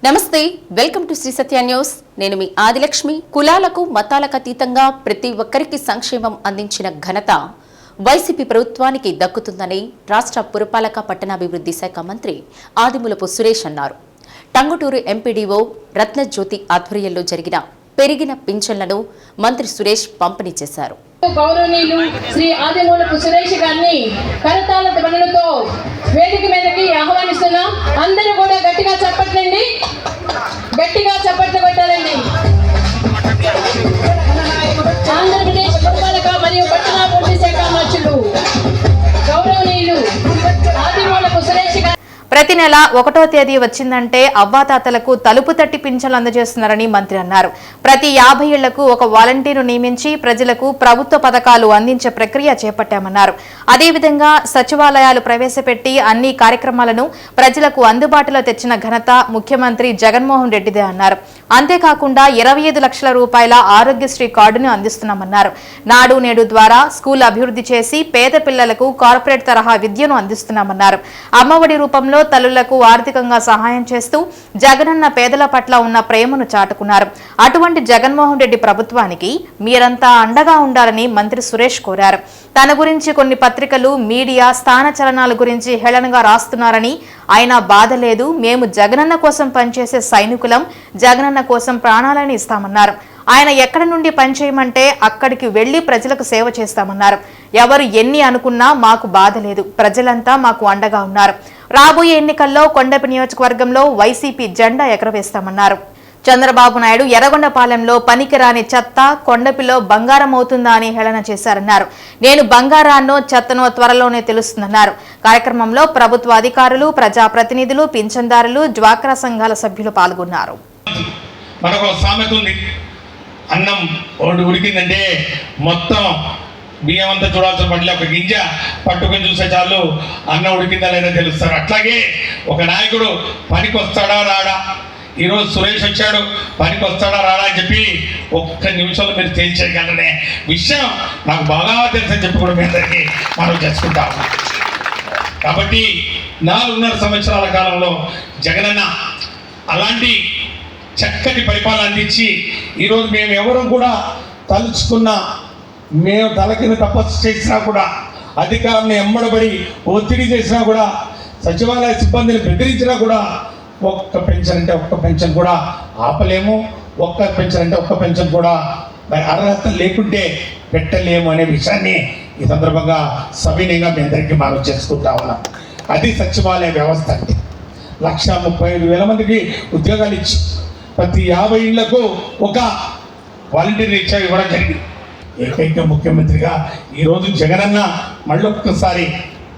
నమస్తే, welcome to Shri Satya news. నేను మీ ఆదిలక్ష్మి. కులాలకు మతాలకు అతీతంగా ప్రతి ఒక్కరికి సంక్షేమం అందించిన ఘనత వైసీపీ ప్రభుత్వానికి దక్కుతుందని రాష్ట్ర పురపాలక పట్టణాభివృద్ధి శాఖ మంత్రి ఆదిమూలపు సురేష్ అన్నారు. టంగుటూరు ఎంపీడీఓ రత్నజ్యోతి ఆధ్వర్యంలో జరిగిన పెరిగిన పింఛన్లను మంత్రి సురేష్ పంపిణీ చేశారు. గౌరవనీయులు శ్రీ ఆదిమూలపు సురేష్ గారిని కరతాళ ధ్వనులతో వేదిక మీదకి ఆహ్వానిస్తున్నాం. అందరూ కూడా గట్టిగా చప్పట్లండి, గట్టిగా చప్పట్లు కొట్టాలండి. ఆంధ్రప్రదేశ్ పురపాలక మరియు పట్టణాభివృద్ధి శాఖ మంత్రులు గౌరవనీయులు ఆదిమూలపు సురేష్ గారు ప్రతి నెల 1వ తేదీ వచ్చిందంటే అవ్వాతాతలకు తలుపు తట్టి పింఛన్లు అందజేస్తున్నారని మంత్రి అన్నారు. ప్రతి 50 ఏళ్లకు ఒక వాలంటీర్ను నియమించి ప్రజలకు ప్రభుత్వ పథకాలు అందించే ప్రక్రియ చేపట్టామన్నారు. అదేవిధంగా సచివాలయాలు ప్రవేశపెట్టి అన్ని కార్యక్రమాలను ప్రజలకు అందుబాటులో తెచ్చిన ఘనత ముఖ్యమంత్రి జగన్మోహన్ రెడ్డిదే అన్నారు. అంతేకాకుండా 25 లక్షల రూపాయల ఆరోగ్యశ్రీ కార్డును అందిస్తున్నామన్నారు. నాడు నేడు ద్వారా స్కూల్ అభివృద్ధి చేసి పేద పిల్లలకు కార్పొరేట్ తరహా విద్యను అందిస్తున్నామన్నారు. అమ్మఒడి రూపంలో తల్లులకు ఆర్థికంగా సహాయం చేస్తూ జగనన్న పేదల పట్ల ఉన్న ప్రేమను చాటుకున్నారు. అటువంటి జగన్మోహన్ రెడ్డి ప్రభుత్వానికి మీరంతా అండగా ఉండాలని మంత్రి సురేష్ కోరారు. తన గురించి కొన్ని పత్రికలు మీడియా స్థాన చలనాల గురించి హేళనగా రాస్తున్నారని, ఆయన బాధ లేదు, మేము జగనన్న కోసం పనిచేసే సైనికులం, జగనన్న కోసం ప్రాణాలని ఇస్తామన్నారు. ఆయన ఎక్కడి నుండి పనిచేయమంటే అక్కడికి వెళ్లి ప్రజలకు సేవ చేస్తామన్నారు. ఎవరు ఎన్ని అనుకున్నా మాకు బాధ లేదు, ప్రజలంతా మాకు అండగా ఉన్నారు. రాబోయే ఎన్నికల్లో కొండపి నియోజకవర్గంలో వైసీపీ జెండా ఎగరవేస్తామన్నారు. చంద్రబాబు నాయుడు ఎర్రగొండపాలెంలో పనికిరాని చెత్త కొండపిలో బంగారం అవుతుందా అని హేళన చేశారన్నారు. నేను బంగారాన్నో చెత్తనో త్వరలోనే తెలుస్తుందన్నారు. కార్యక్రమంలో ప్రభుత్వ అధికారులు, ప్రజాప్రతినిధులు, పింఛన్దారులు, డ్వాక్రా సంఘాల సభ్యులు పాల్గొన్నారు. మనకు సామెత ఉంది, అన్నం ఉడికిందంటే మొత్తం బియ్యం అంతా చూడాల్సిన పనిలే, ఒక గింజ పట్టుకొని చూసే చాలు అన్నం ఉడికిందా లేదా తెలుస్తారు. అట్లాగే ఒక నాయకుడు పనికి వస్తాడా రాడా, ఈరోజు సురేష్ వచ్చాడు పనికి వస్తాడా రాడా అని చెప్పి ఒక్క నిమిషంలో మీరు తేల్చేయగలనే విషయం నాకు బాగా తెలుసని చెప్పి కూడా మీ అందరికీ మనం చేసుకుంటాం. కాబట్టి 4.5 సంవత్సరాల కాలంలో జగనన్న అలాంటి చక్కటి పరిపాలన అందించి ఈరోజు మేము ఎవరు కూడా తలుచుకున్నా, మేము తల కింద తపస్సు చేసినా కూడా, అధికారాన్ని ఎమ్మడబడి ఒత్తిడి చేసినా కూడా, సచివాలయ సిబ్బందిని బెదిరించినా కూడా ఒక్క పెన్షన్ అంటే ఒక్క పెన్షన్ కూడా ఆపలేము, ఒక్క పెన్షన్ అంటే ఒక్క పెన్షన్ కూడా అర్హత లేకుంటే పెట్టలేము అనే విషయాన్ని ఈ సందర్భంగా సవినయంగా మీ అందరికీ మనం చేసుకుంటా ఉన్నాం. అది సచివాలయ వ్యవస్థ అంటే 1,35,000 మందికి ఉద్యోగాలు ఇచ్చి ప్రతి 50 ఇళ్లకు ఒక వాలంటీర్ రిక్షా ఇవ్వడం జరిగింది. ఏకైక ముఖ్యమంత్రిగా ఈరోజు జగనన్న మళ్ళొక్కసారి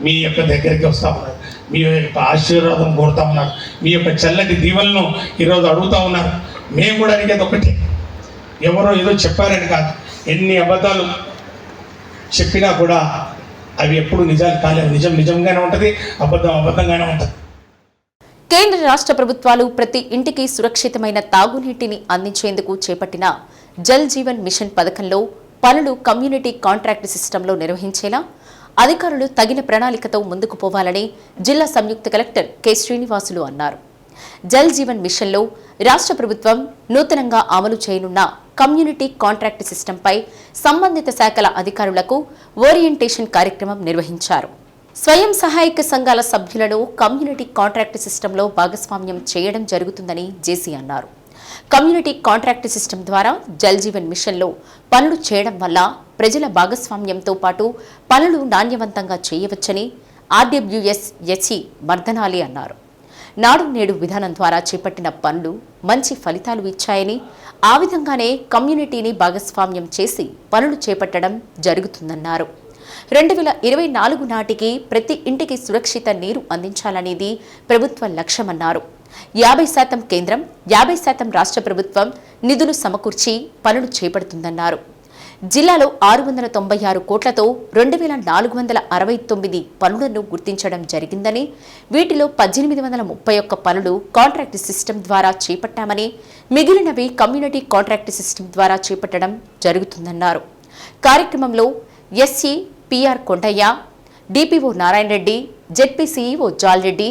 మీ యొక్క దగ్గరికి వస్తూ ఉన్నారు, మీ యొక్క ఆశీర్వాదం కోరుతా ఉన్నారు, మీ యొక్క చల్లటి దీవెలను ఈరోజు అడుగుతూ ఉన్నారు. మేము కూడా అడిగేది ఒకటే, ఎవరో ఏదో చెప్పారని కాదు, ఎన్ని అబద్ధాలు చెప్పినా కూడా అవి ఎప్పుడు నిజాలు కాలేదు. నిజం నిజంగానే ఉంటుంది, అబద్ధం అబద్ధంగానే ఉంటుంది. కేంద్ర రాష్ట్ర ప్రభుత్వాలు ప్రతి ఇంటికి సురక్షితమైన తాగునీటిని అందించేందుకు చేపట్టిన జల్ జీవన్ మిషన్ పథకంలో పనులు కమ్యూనిటీ కాంట్రాక్ట్ సిస్టంలో నిర్వహించేలా అధికారులు తగిన ప్రణాళికతో ముందుకు పోవాలని జిల్లా సంయుక్త కలెక్టర్ కె శ్రీనివాసులు అన్నారు. జల్ జీవన్ మిషన్లో రాష్ట్ర ప్రభుత్వం నూతనంగా అమలు చేయనున్న కమ్యూనిటీ కాంట్రాక్ట్ సిస్టంపై సంబంధిత శాఖల అధికారులకు ఓరియంటేషన్ కార్యక్రమం నిర్వహించారు. స్వయం సహాయక సంఘాల సభ్యులను కమ్యూనిటీ కాంట్రాక్ట్ సిస్టంలో భాగస్వామ్యం చేయడం జరుగుతుందని జేసీ అన్నారు. కమ్యూనిటీ కాంట్రాక్ట్ సిస్టమ్ ద్వారా జల్ జీవన్ మిషన్లో పనులు చేయడం వల్ల ప్రజల భాగస్వామ్యంతో పాటు పనులు నాణ్యవంతంగా చేయవచ్చని ఆర్డబ్ల్యూఎస్ ఎస్సీ వర్ధనాలి అన్నారు. నాడు నేడు విధానం ద్వారా చేపట్టిన పనులు మంచి ఫలితాలు ఇచ్చాయని, ఆ విధంగానే కమ్యూనిటీని భాగస్వామ్యం చేసి పనులు చేపట్టడం జరుగుతుందన్నారు. 2024 నాటికి ప్రతి ఇంటికి సురక్షిత నీరు అందించాలనేది ప్రభుత్వ లక్ష్యమన్నారు. 50% కేంద్రం, 50% రాష్ట్ర ప్రభుత్వం నిధులు సమకూర్చి పనులు చేపడుతుందన్నారు. జిల్లాలో 696 కోట్లతో 2,469 పనులను గుర్తించడం జరిగిందని, వీటిలో 1831 పనులు కాంట్రాక్ట్ సిస్టమ్ ద్వారా చేపట్టామని, మిగిలినవి కమ్యూనిటీ కాంట్రాక్ట్ సిస్టమ్ ద్వారా చేపట్టడం జరుగుతుందన్నారు. కార్యక్రమంలో SC PR Kondaiah, DPO Narayana Reddy, ZP CEO Jalreddy,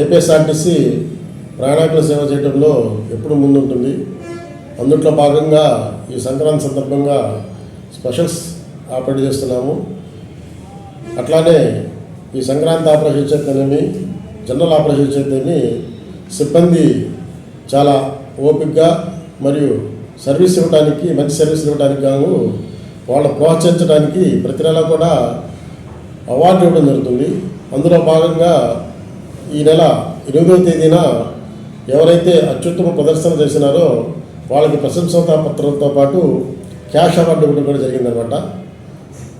APSRTC ప్రయాణికుల సేవ చేయడంలో ఎప్పుడు ముందుంటుంది. అందుట్లో భాగంగా ఈ సంక్రాంతి సందర్భంగా స్పెషల్స్ ఆపరేట్ చేస్తున్నాము. అట్లానే ఈ సంక్రాంతి ఆపరేషన్ చేతనేమి, జనరల్ ఆపరేషన్ చేతనేమి సిబ్బంది చాలా ఓపికగా మరియు సర్వీస్ ఇవ్వడానికి, మంచి సర్వీస్ ఇవ్వడానికి గాను వాళ్ళని ప్రోత్సహించడానికి ప్రతి నెల కూడా అవార్డు ఇవ్వడం జరుగుతుంది. అందులో భాగంగా ఈ నెల 8వ తేదీన ఎవరైతే అత్యుత్తమ ప్రదర్శన చేసినారో వాళ్ళకి ప్రశంసా పత్రంతో పాటు క్యాష్ అవార్డు ఇవ్వడం కూడా జరిగిందనమాట.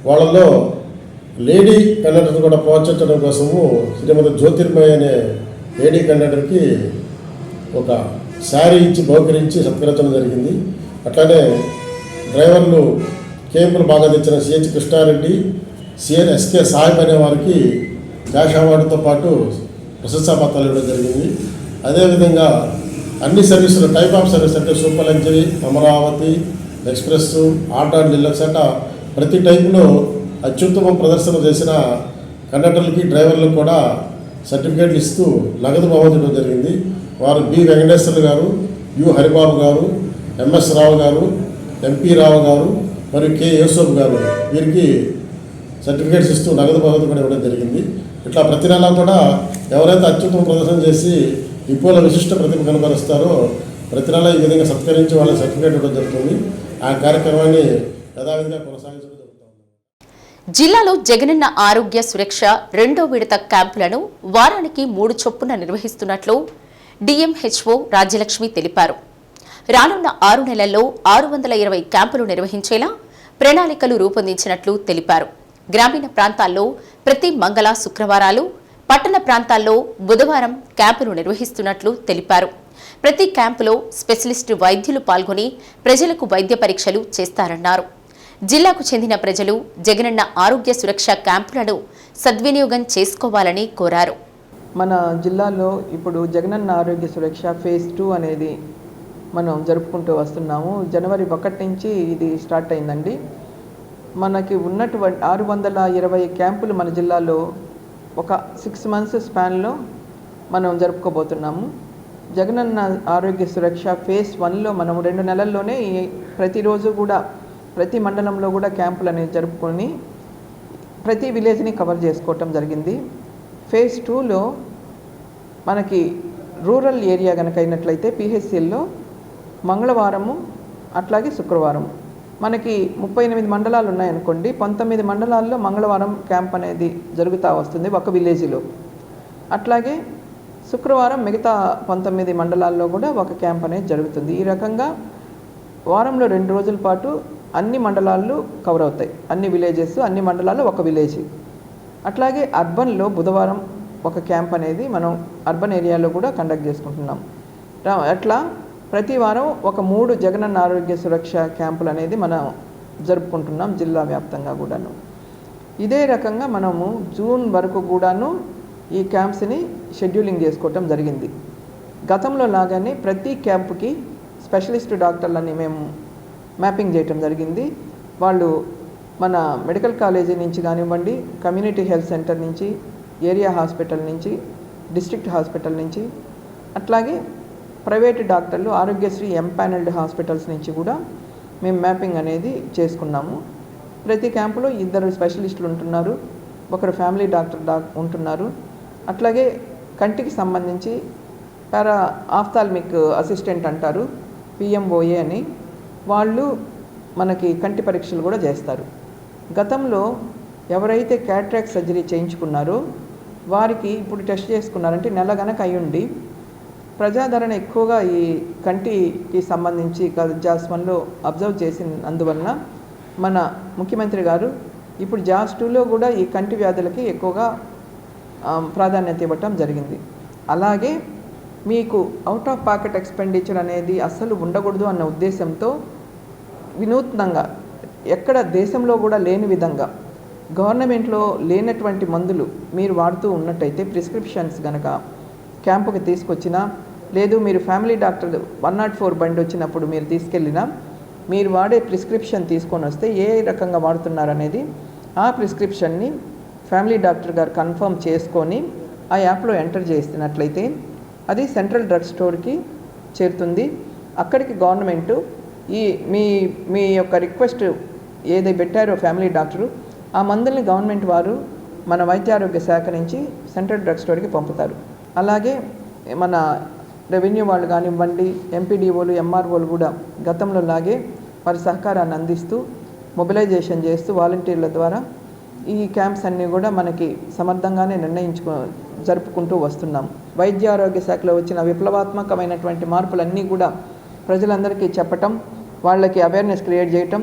వాళ్ళలో లేడీ కండక్టర్ కూడా ప్రోత్సహించడం కోసము శ్రీమతి జ్యోతిర్మయ అనే లేడీ కండక్టర్కి ఒక శారీ ఇచ్చి బహుకరించి సత్కరించడం జరిగింది. అట్లానే డ్రైవర్లు కేంపులు బాగా తెచ్చిన సిహెచ్ కృష్ణారెడ్డి, ఎస్కే సాహెబ్ అనే వారికి క్యాష్ అవార్డుతో పాటు ప్రశంసా పత్రాలు ఇవ్వడం జరిగింది. అదేవిధంగా అన్ని సర్వీసులు టైప్ ఆఫ్ సర్వీస్ అంటే super luxury, Amaravati express, auto deluxe అట్లా ప్రతి టైపులో అత్యుత్తమ ప్రదర్శన చేసిన కండక్టర్లకి, డ్రైవర్లకు కూడా సర్టిఫికేట్లు ఇస్తూ నగదు బహుమతి జరిగింది. వారు బి వెంకటేశ్వర్లు గారు, యు హరిబాబు గారు, ఎంఎస్ రావు గారు, ఎంపీ రావు గారు మరియు కె యూసఫ్ గారు వీరికి సర్టిఫికేట్స్ ఇస్తూ నగదు బహుమతి కూడా ఇవ్వడం జరిగింది. ఇట్లా ప్రతి నెల కూడా ఎవరైతే అత్యుత్తమ ప్రదర్శన చేసి డిపోలో విశిష్ట ప్రతిభ కనబరుస్తారో ప్రతి నెల ఈ విధంగా సత్కరించి వాళ్ళకి సర్టిఫికేట్ ఇవ్వడం జరుగుతుంది. ఆ కార్యక్రమాన్ని యథావిధిగా కొనసాగించడం జరుగుతుంది. జిల్లాలో జగనన్న ఆరోగ్య సురక్ష 2వ విడత క్యాంపులను వారానికి 3 చొప్పున నిర్వహిస్తున్నట్లు డిఎంహెచ్ఓ రాజ్యలక్ష్మి తెలిపారు. రానున్న 6 నెలల్లో 620 క్యాంపులు నిర్వహించేలా ప్రణాళికలు రూపొందించినట్లు తెలిపారు. గ్రామీణ ప్రాంతాల్లో ప్రతి మంగళ, శుక్రవారాలు, పట్టణ ప్రాంతాల్లో బుధవారం క్యాంపులు నిర్వహిస్తున్నట్లు తెలిపారు. ప్రతి క్యాంపులో స్పెషలిస్టు వైద్యులు పాల్గొని ప్రజలకు వైద్య పరీక్షలు చేస్తారన్నారు. జిల్లాకు చెందిన ప్రజలు జగనన్న ఆరోగ్య సురక్ష క్యాంపులను సద్వినియోగం చేసుకోవాలని కోరారు. మన జిల్లాలో ఇప్పుడు జగనన్న ఆరోగ్య సురక్ష ఫేజ్ 2 అనేది మనం జరుపుకుంటూ వస్తున్నాము. జనవరి 1 నుంచి ఇది స్టార్ట్ అయిందండి. మనకి ఉన్నటువంటి 620 క్యాంపులు మన జిల్లాలో ఒక 6 మంత్స్ స్పాన్లో మనం జరుపుకోబోతున్నాము. జగనన్న ఆరోగ్య సురక్ష ఫేజ్ 1లో మనం 2 నెలల్లోనే ప్రతిరోజు కూడా ప్రతి మండలంలో కూడా క్యాంపులు అనేవి జరుపుకొని ప్రతి విలేజ్ని కవర్ చేసుకోవటం జరిగింది. ఫేజ్ 2లో మనకి రూరల్ ఏరియా కనుక అయినట్లయితే పిహెచ్సిల్లో మంగళవారము అట్లాగే శుక్రవారం మనకి 38 మండలాలు ఉన్నాయనుకోండి, 19 మండలాల్లో మంగళవారం క్యాంప్ అనేది జరుగుతూ వస్తుంది ఒక విలేజ్లో. అట్లాగే శుక్రవారం మిగతా 19 మండలాల్లో కూడా ఒక క్యాంప్ అనేది జరుగుతుంది. ఈ రకంగా వారంలో 2 రోజుల పాటు అన్ని మండలాలు కవర్ అవుతాయి. అన్ని విలేజెస్, అన్ని మండలాల్లో ఒక విలేజ్. అట్లాగే అర్బన్లో బుధవారం ఒక క్యాంప్ అనేది మనం అర్బన్ ఏరియాలో కూడా కండక్ట్ చేసుకుంటున్నాం. అట్లా ప్రతి వారం ఒక 3 జగనన్న ఆరోగ్య సురక్ష క్యాంపులు అనేది మనం జరుపుకుంటున్నాం జిల్లా వ్యాప్తంగా కూడాను. ఇదే రకంగా మనము జూన్ వరకు కూడాను ఈ క్యాంప్స్ని షెడ్యూలింగ్ చేసుకోవటం జరిగింది. గతంలో లాగానే ప్రతి క్యాంపుకి స్పెషలిస్ట్ డాక్టర్లని మేము మ్యాపింగ్ చేయటం జరిగింది. వాళ్ళు మన మెడికల్ కాలేజీ నుంచి కానివ్వండి, కమ్యూనిటీ హెల్త్ సెంటర్ నుంచి, ఏరియా హాస్పిటల్ నుంచి, డిస్ట్రిక్ట్ హాస్పిటల్ నుంచి, అట్లాగే ప్రైవేట్ డాక్టర్లు ఆరోగ్యశ్రీ ఎంపానల్డ్ హాస్పిటల్స్ నుంచి కూడా మేము మ్యాపింగ్ అనేది చేసుకున్నాము. ప్రతి క్యాంపులో 2 స్పెషలిస్టులు ఉంటున్నారు, ఒకరు ఫ్యామిలీ డాక్టర్ ఉంటున్నారు. అట్లాగే కంటికి సంబంధించి పారా ఆఫ్థాల్మిక్ అసిస్టెంట్ అంటారు, పిఎంఓఏ అని, వాళ్ళు మనకి కంటి పరీక్షలు కూడా చేస్తారు. గతంలో ఎవరైతే క్యాట్రాక్ట్ సర్జరీ చేయించుకున్నారో వారికి ఇప్పుడు టెస్ట్ చేసుకున్నారంటే నెల గనక అయ్యుండి ప్రజాదరణ ఎక్కువగా ఈ కంటికి సంబంధించి జాస్-1లో అబ్జర్వ్ చేసినందువలన మన ముఖ్యమంత్రి గారు ఇప్పుడు జాస్-2లో కూడా ఈ కంటి వ్యాధులకి ఎక్కువగా ప్రాధాన్యత ఇవ్వటం జరిగింది. అలాగే మీకు అవుట్ ఆఫ్ పాకెట్ ఎక్స్పెండిచర్ అనేది అస్సలు ఉండకూడదు అన్న ఉద్దేశంతో వినూత్నంగా ఎక్కడ దేశంలో కూడా లేని విధంగా గవర్నమెంట్లో లేనటువంటి మందులు మీరు వాడుతూ ఉన్నట్టయితే ప్రిస్క్రిప్షన్స్ కనుక క్యాంపుకి తీసుకొచ్చినా, లేదు మీరు ఫ్యామిలీ డాక్టర్ 104 బండి వచ్చినప్పుడు మీరు తీసుకెళ్ళినా, మీరు వాడే ప్రిస్క్రిప్షన్ తీసుకొని వస్తే ఏ రకంగా వాడుతున్నారనేది ఆ ప్రిస్క్రిప్షన్ని ఫ్యామిలీ డాక్టర్ గారు కన్ఫర్మ్ చేసుకొని ఆ యాప్లో ఎంటర్ చేస్తున్నట్లయితే అది సెంట్రల్ డ్రగ్ స్టోర్కి చేరుతుంది. అక్కడికి గవర్నమెంటు మీ యొక్క రిక్వెస్ట్ ఏదైతే పెట్టారో ఫ్యామిలీ డాక్టరు, ఆ మందుల్ని గవర్నమెంట్ వారు మన వైద్య ఆరోగ్య శాఖ నుంచి సెంట్రల్ డ్రగ్ స్టోర్కి పంపుతారు. అలాగే మన రెవెన్యూ వాళ్ళు కానివ్వండి, ఎంపీడీఓలు, ఎంఆర్ఓలు కూడా గతంలో లాగే వారి సహకారాన్ని అందిస్తూ మొబిలైజేషన్ చేస్తూ వాలంటీర్ల ద్వారా ఈ క్యాంప్స్ అన్నీ కూడా మనకి సమర్థంగానే జరుపుకుంటూ వస్తున్నాం. వైద్య ఆరోగ్య శాఖలో వచ్చిన విప్లవాత్మకమైనటువంటి మార్పులన్నీ కూడా ప్రజలందరికీ చెప్పటం, వాళ్ళకి అవేర్నెస్ క్రియేట్ చేయటం.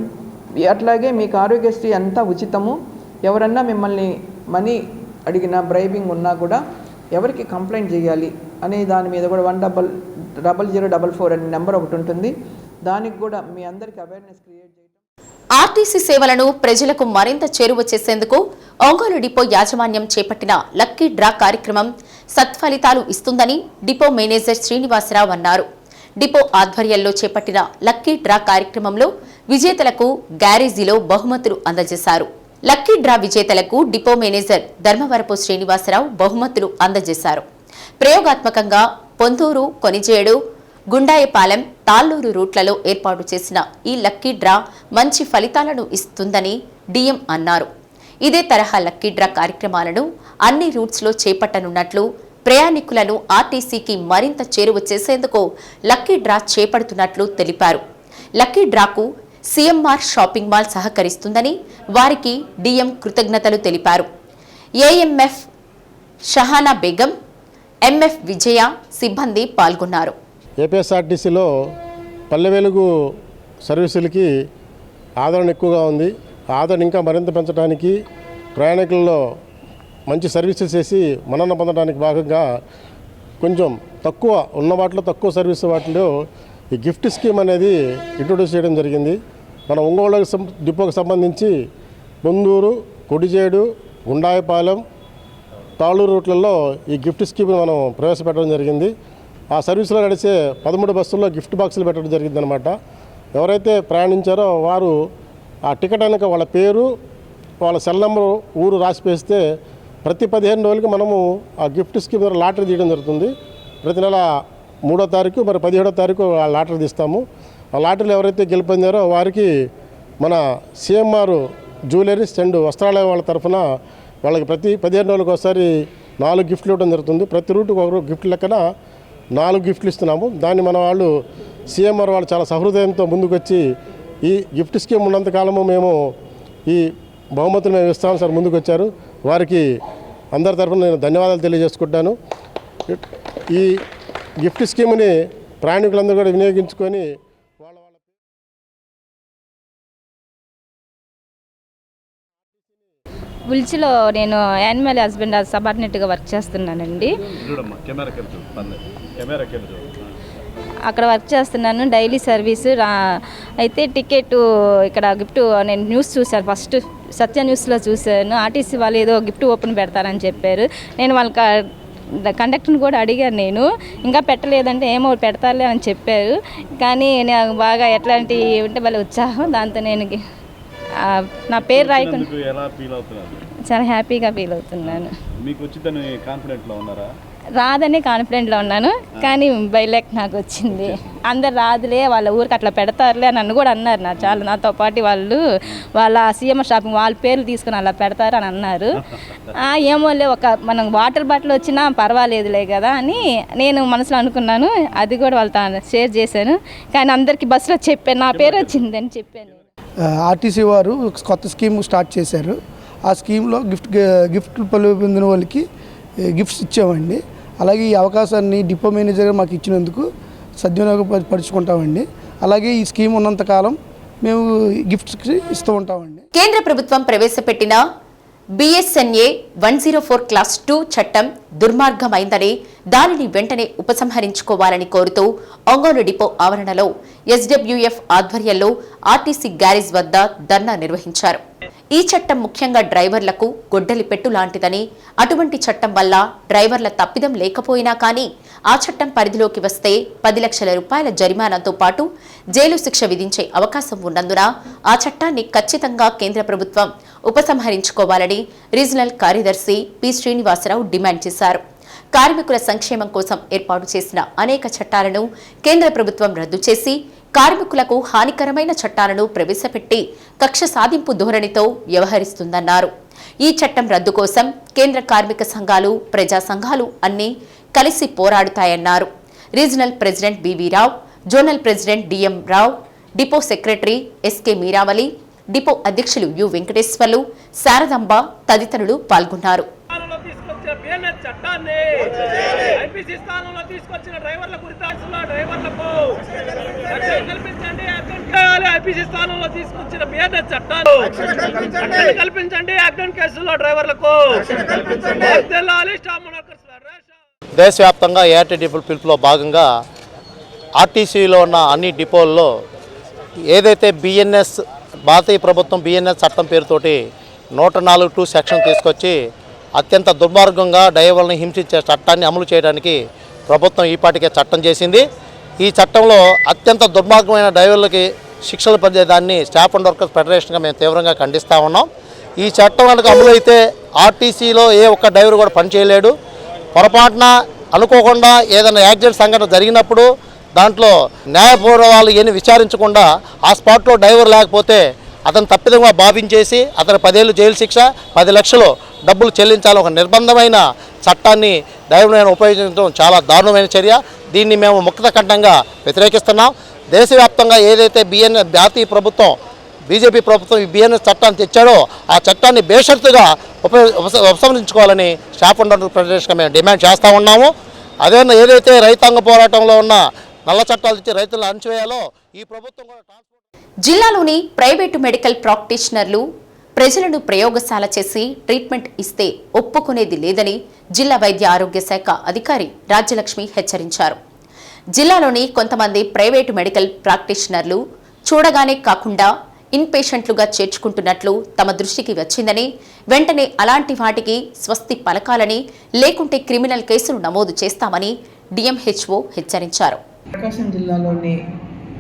అట్లాగే మీకు ఆరోగ్యశ్రీ అంతా ఉచితము, ఎవరన్నా మిమ్మల్ని మనీ అడిగినా బ్రైబింగ్ ఉన్నా కూడా ఎవరికి కంప్లైంట్ చేయాలి అనే దాని మీద కూడా 10004 అనే నెంబర్ ఒకటి ఉంటుంది. దానికి కూడా మీ అందరికీ అవేర్నెస్ క్రియేట్ చేయటం. ఆర్టీసీ సేవలను ప్రజలకు మరింత చేరువ చేసేందుకు ఒంగోలు డిపో యాజమాన్యం చేపట్టిన లక్కీ డ్రా కార్యక్రమం సత్ఫలితాలు ఇస్తుందని డిపో మేనేజర్ శ్రీనివాసరావు అన్నారు. డిపో ఆధ్వర్యంలో చేపట్టిన లక్కీ డ్రా కార్యక్రమంలో విజేతలకు గ్యారేజీలో బహుమతులు అందజేశారు. లక్కీ డ్రా విజేతలకు డిపో మేనేజర్ ధర్మవరపు శ్రీనివాసరావు బహుమతులు అందజేశారు. ప్రయోగాత్మకంగా పొందూరు, కొనిజేడు, గుండాయపాలెం, తాళ్లూరు రూట్లలో ఏర్పాటు చేసిన ఈ లక్కీ డ్రా మంచి ఫలితాలను ఇస్తుందని డిఎం అన్నారు. ఇదే తరహా లక్కీ డ్రా కార్యక్రమాలను అన్ని రూట్స్లో చేపట్టనున్నట్లు, ప్రయాణికులను ఆర్టీసీకి మరింత చేరువ చేసేందుకు లక్కీ డ్రా చేపడుతున్నట్లు తెలిపారు. లక్కీ డ్రాకు సిఎంఆర్ షాపింగ్ మాల్ సహకరిస్తుందని వారికి డిఎం కృతజ్ఞతలు తెలిపారు. ఏఎంఎఫ్ షహానా బేగం, ఎంఎఫ్ విజయ సిబ్బంది పాల్గొన్నారు. ఏపీఎస్ఆర్టీసీలో పల్లె వెలుగు సర్వీసులకి ఆదరణ ఎక్కువగా ఉంది. ఆదరణ ఇంకా మరింత పెంచడానికి, ప్రయాణికుల్లో మంచి సర్వీసెస్ చేసి మన్నన పొందడానికి భాగంగా కొంచెం తక్కువ ఉన్న వాటిలో తక్కువ సర్వీస్ వాటిలో ఈ గిఫ్ట్ స్కీమ్ అనేది ఇంట్రొడ్యూస్ చేయడం జరిగింది. మన ఒంగోలు డిపోకి సంబంధించి పొందూరు, కొడిజేడు, గుండాయపాలెం, తాళూరు రూట్లలో ఈ గిఫ్ట్ స్కీమ్ని మనం ప్రవేశపెట్టడం జరిగింది. ఆ సర్వీసులో నడిచే 13 బస్సుల్లో గిఫ్ట్ బాక్సులు పెట్టడం జరిగిందనమాట. ఎవరైతే ప్రయాణించారో వారు ఆ టికెట్ వెనక వాళ్ళ పేరు, వాళ్ళ సెల్ నెంబరు, ఊరు రాసిపేస్తే ప్రతి 15 రోజులకి మనము ఆ గిఫ్ట్ స్కీమ్ ద్వారా లాటరీ తీయడం జరుగుతుంది. ప్రతి నెల 3వ తారీఖు మరి 17వ తారీఖు ఆ లాటరీ తీస్తాము. ఆ లాటరీలో ఎవరైతే గెలుపొందారో వారికి మన సిఎంఆర్ జ్యువెలరీస్ అండ్ వస్త్రాలయ వాళ్ళ తరఫున వాళ్ళకి ప్రతి 15 రోజులకు ఒకసారి 4 గిఫ్ట్లు ఇవ్వడం జరుగుతుంది. ప్రతి రూట్కి ఒక గిఫ్ట్ లెక్కన 4 గిఫ్ట్లు ఇస్తున్నాము. దాన్ని మన వాళ్ళు సిఎంఆర్ వాళ్ళు చాలా సహృదయంతో ముందుకొచ్చి ఈ గిఫ్ట్ స్కీమ్ ఉన్నంతకాలము మేము ఈ బహుమతులు మేము ఇస్తాము సార్ ముందుకు వచ్చారు. వారికి అందరి తరఫున నేను ధన్యవాదాలు తెలియజేసుకుంటాను. ఈ గిఫ్ట్ స్కీమ్ని ప్రయాణికులందరూ కూడా వినియోగించుకొని ఉల్చిలో నేను యానిమల్ హస్బెండ్ సబార్డినేట్గా వర్క్ చేస్తున్నానండి. అక్కడ వర్క్ చేస్తున్నాను, డైలీ సర్వీసు. అయితే టికెట్ ఇక్కడ గిఫ్ట్ నేను న్యూస్ చూశాను, ఫస్ట్ సత్య న్యూస్లో చూశాను. ఆర్టీసీ వాళ్ళు ఏదో గిఫ్ట్ ఓపెన్ పెడతారని చెప్పారు. నేను వాళ్ళకి కండక్టర్ని కూడా అడిగాను, నేను ఇంకా పెట్టలేదంటే ఏమో పెడతారులే అని చెప్పారు. కానీ నాకు బాగా ఎట్లాంటి ఉంటే వాళ్ళ ఉత్సాహం, దాంతో నేను నా పేరు రాయకుండా చాలా హ్యాపీగా ఫీల్ అవుతున్నాను. రాదని కాన్ఫిడెంట్లో ఉన్నాను, కానీ బైలాక్ నాకు వచ్చింది. అందరు రాదులే, వాళ్ళ ఊరికి అట్లా పెడతారులే అని నన్ను కూడా అన్నారు. నాతో పాటు వాళ్ళు వాళ్ళ సీఎంఆర్ షాపింగ్ వాళ్ళ పేర్లు తీసుకుని అలా పెడతారు అని అన్నారు. ఏమోలే, మనం వాటర్ బాటిల్ వచ్చినా పర్వాలేదులే కదా అని నేను మనసులో అనుకున్నాను. అది కూడా వాళ్ళతో షేర్ చేశాను. కానీ అందరికీ బస్సులో చెప్పాను, నా పేరు వచ్చిందని చెప్పాను. ఆర్టీసీ వారు కొత్త స్కీమ్ స్టార్ట్ చేశారు. ఆ స్కీమ్లో గిఫ్ట్ పొందిన వాళ్ళకి గిఫ్ట్స్ ఇచ్చామండి. అలాగే ఈ అవకాశాన్ని డిపో మేనేజర్గా మాకు ఇచ్చినందుకు సద్వినియోగపరుచుకుంటామండి. అలాగే ఈ స్కీమ్ ఉన్నంతకాలం మేము గిఫ్ట్స్ ఇస్తూ ఉంటామండి. కేంద్ర ప్రభుత్వం ప్రవేశపెట్టిన BSNA 104 క్లాస్ 2 చట్టం దుర్మార్గమైందని, దానిని వెంటనే ఉపసంహరించుకోవాలని కోరుతూ ఒంగోలు డిపో ఆవరణలో SWF ఆధ్వర్యంలో ఆర్టీసీ గ్యారేజ్ వద్ద ధర్నా నిర్వహించారు. ఈ చట్టం ముఖ్యంగా డ్రైవర్లకు గొడ్డలి పెట్టు లాంటిదని, అటువంటి చట్టం వల్ల డ్రైవర్ల తప్పిదం లేకపోయినా కానీ ఆ చట్టం పరిధిలోకి వస్తే 10 లక్షల రూపాయల జరిమానాతో పాటు జైలు శిక్ష విధించే అవకాశం ఉన్నందున ఆ చట్టాన్ని ఖచ్చితంగా కేంద్ర ప్రభుత్వం ఉపసంహరించుకోవాలని రీజనల్ కార్యదర్శి పి శ్రీనివాసరావు డిమాండ్ చేశారు. కార్మికుల సంక్షేమం కోసం ఏర్పాటు చేసిన అనేక చట్టాలను కేంద్ర ప్రభుత్వం రద్దు చేసి కార్మికులకు హానికరమైన చట్టాలను ప్రవేశపెట్టి కక్ష సాధింపు ధోరణితో వ్యవహరిస్తుందన్నారు. ఈ చట్టం రద్దు కోసం కేంద్ర కార్మిక సంఘాలు, ప్రజా సంఘాలు అన్నీ కలిసి పోరాడుతాయన్నారు. Regional president BV Rao, zonal president DM Rao, depot secretary SK Meeravali, depot అధ్యక్షులు యు వెంకటేశ్వర్లు, శారదాంబ తదితరులు పాల్గొన్నారు. దేశవ్యాప్తంగా ఏఆర్టీ డిపో పిలుపులో భాగంగా ఆర్టీసీలో ఉన్న అన్ని డిపోల్లో ఏదైతే బిఎన్ఎస్ భారతీయ ప్రభుత్వం బిఎన్ఎస్ చట్టం పేరుతోటి 104(2) సెక్షన్ తీసుకొచ్చి అత్యంత దుర్మార్గంగా డ్రైవర్లను హింసించే చట్టాన్ని అమలు చేయడానికి ప్రభుత్వం ఈపాటికే చట్టం చేసింది. ఈ చట్టంలో అత్యంత దుర్మార్గమైన డ్రైవర్లకి శిక్షలు పడేదాన్ని స్టాఫ్ అండ్ వర్కర్స్ ఫెడరేషన్గా మేము తీవ్రంగా ఖండిస్తూ ఉన్నాం. ఈ చట్టం కనుక అమలు అయితే ఆర్టీసీలో ఏ ఒక్క డ్రైవర్ కూడా పనిచేయలేడు. పొరపాటున అనుకోకుండా ఏదైనా యాక్సిడెంట్ సంఘటన జరిగినప్పుడు దాంట్లో న్యాయపూర్వాలు ఏమి విచారించకుండా ఆ స్పాట్లో డ్రైవర్ లేకపోతే అతను తప్పిదంగా భావించేసి అతను 10 ఏళ్ళు జైలు శిక్ష, 10 లక్షలు డబ్బులు చెల్లించాలని ఒక నిర్బంధమైన చట్టాన్ని డ్రైవర్లను ఉపయోగించడం చాలా దారుణమైన చర్య. దీన్ని మేము ముక్తకంఠంగా వ్యతిరేకిస్తున్నాం. దేశవ్యాప్తంగా ఏదైతే జాతీయ ప్రభుత్వం బీజేపీ ప్రభుత్వం ఈ బిఎన్ఎస్ చట్టాన్ని తెచ్చాడో ఆ చట్టాన్ని బేషరతుగా ఉపసంహరించుకోవాలని స్టాఫ్ అండ్ వర్కర్స్ ఫెడరేషన్గా మేము డిమాండ్ చేస్తూ ఉన్నాము. అదే ఏదైతే రైతాంగ పోరాటంలో ఉన్న నల్ల చట్టాలు ఇచ్చి రైతులను అణచివేయాలో ఈ ప్రభుత్వం కూడా జిల్లాలోని ప్రైవేటు మెడికల్ ప్రాక్టీషనర్లు ప్రజలను ప్రయోగశాల చేసి ట్రీట్మెంట్ ఇస్తే ఒప్పుకునేది లేదని జిల్లా వైద్య ఆరోగ్య శాఖ అధికారి రాజ్యలక్ష్మి హెచ్చరించారు. జిల్లాలోని కొంతమంది ప్రైవేటు మెడికల్ ప్రాక్టీషనర్లు చూడగానే కాకుండా ఇన్పేషెంట్లుగా చేర్చుకుంటున్నట్లు తమ దృష్టికి వచ్చిందని, వెంటనే అలాంటి వాటికి స్వస్తి పలకాలని, లేకుంటే క్రిమినల్ కేసులు నమోదు చేస్తామని డిఎంహెచ్ఓ హెచ్చరించారు. ప్రకాశం జిల్లాలోని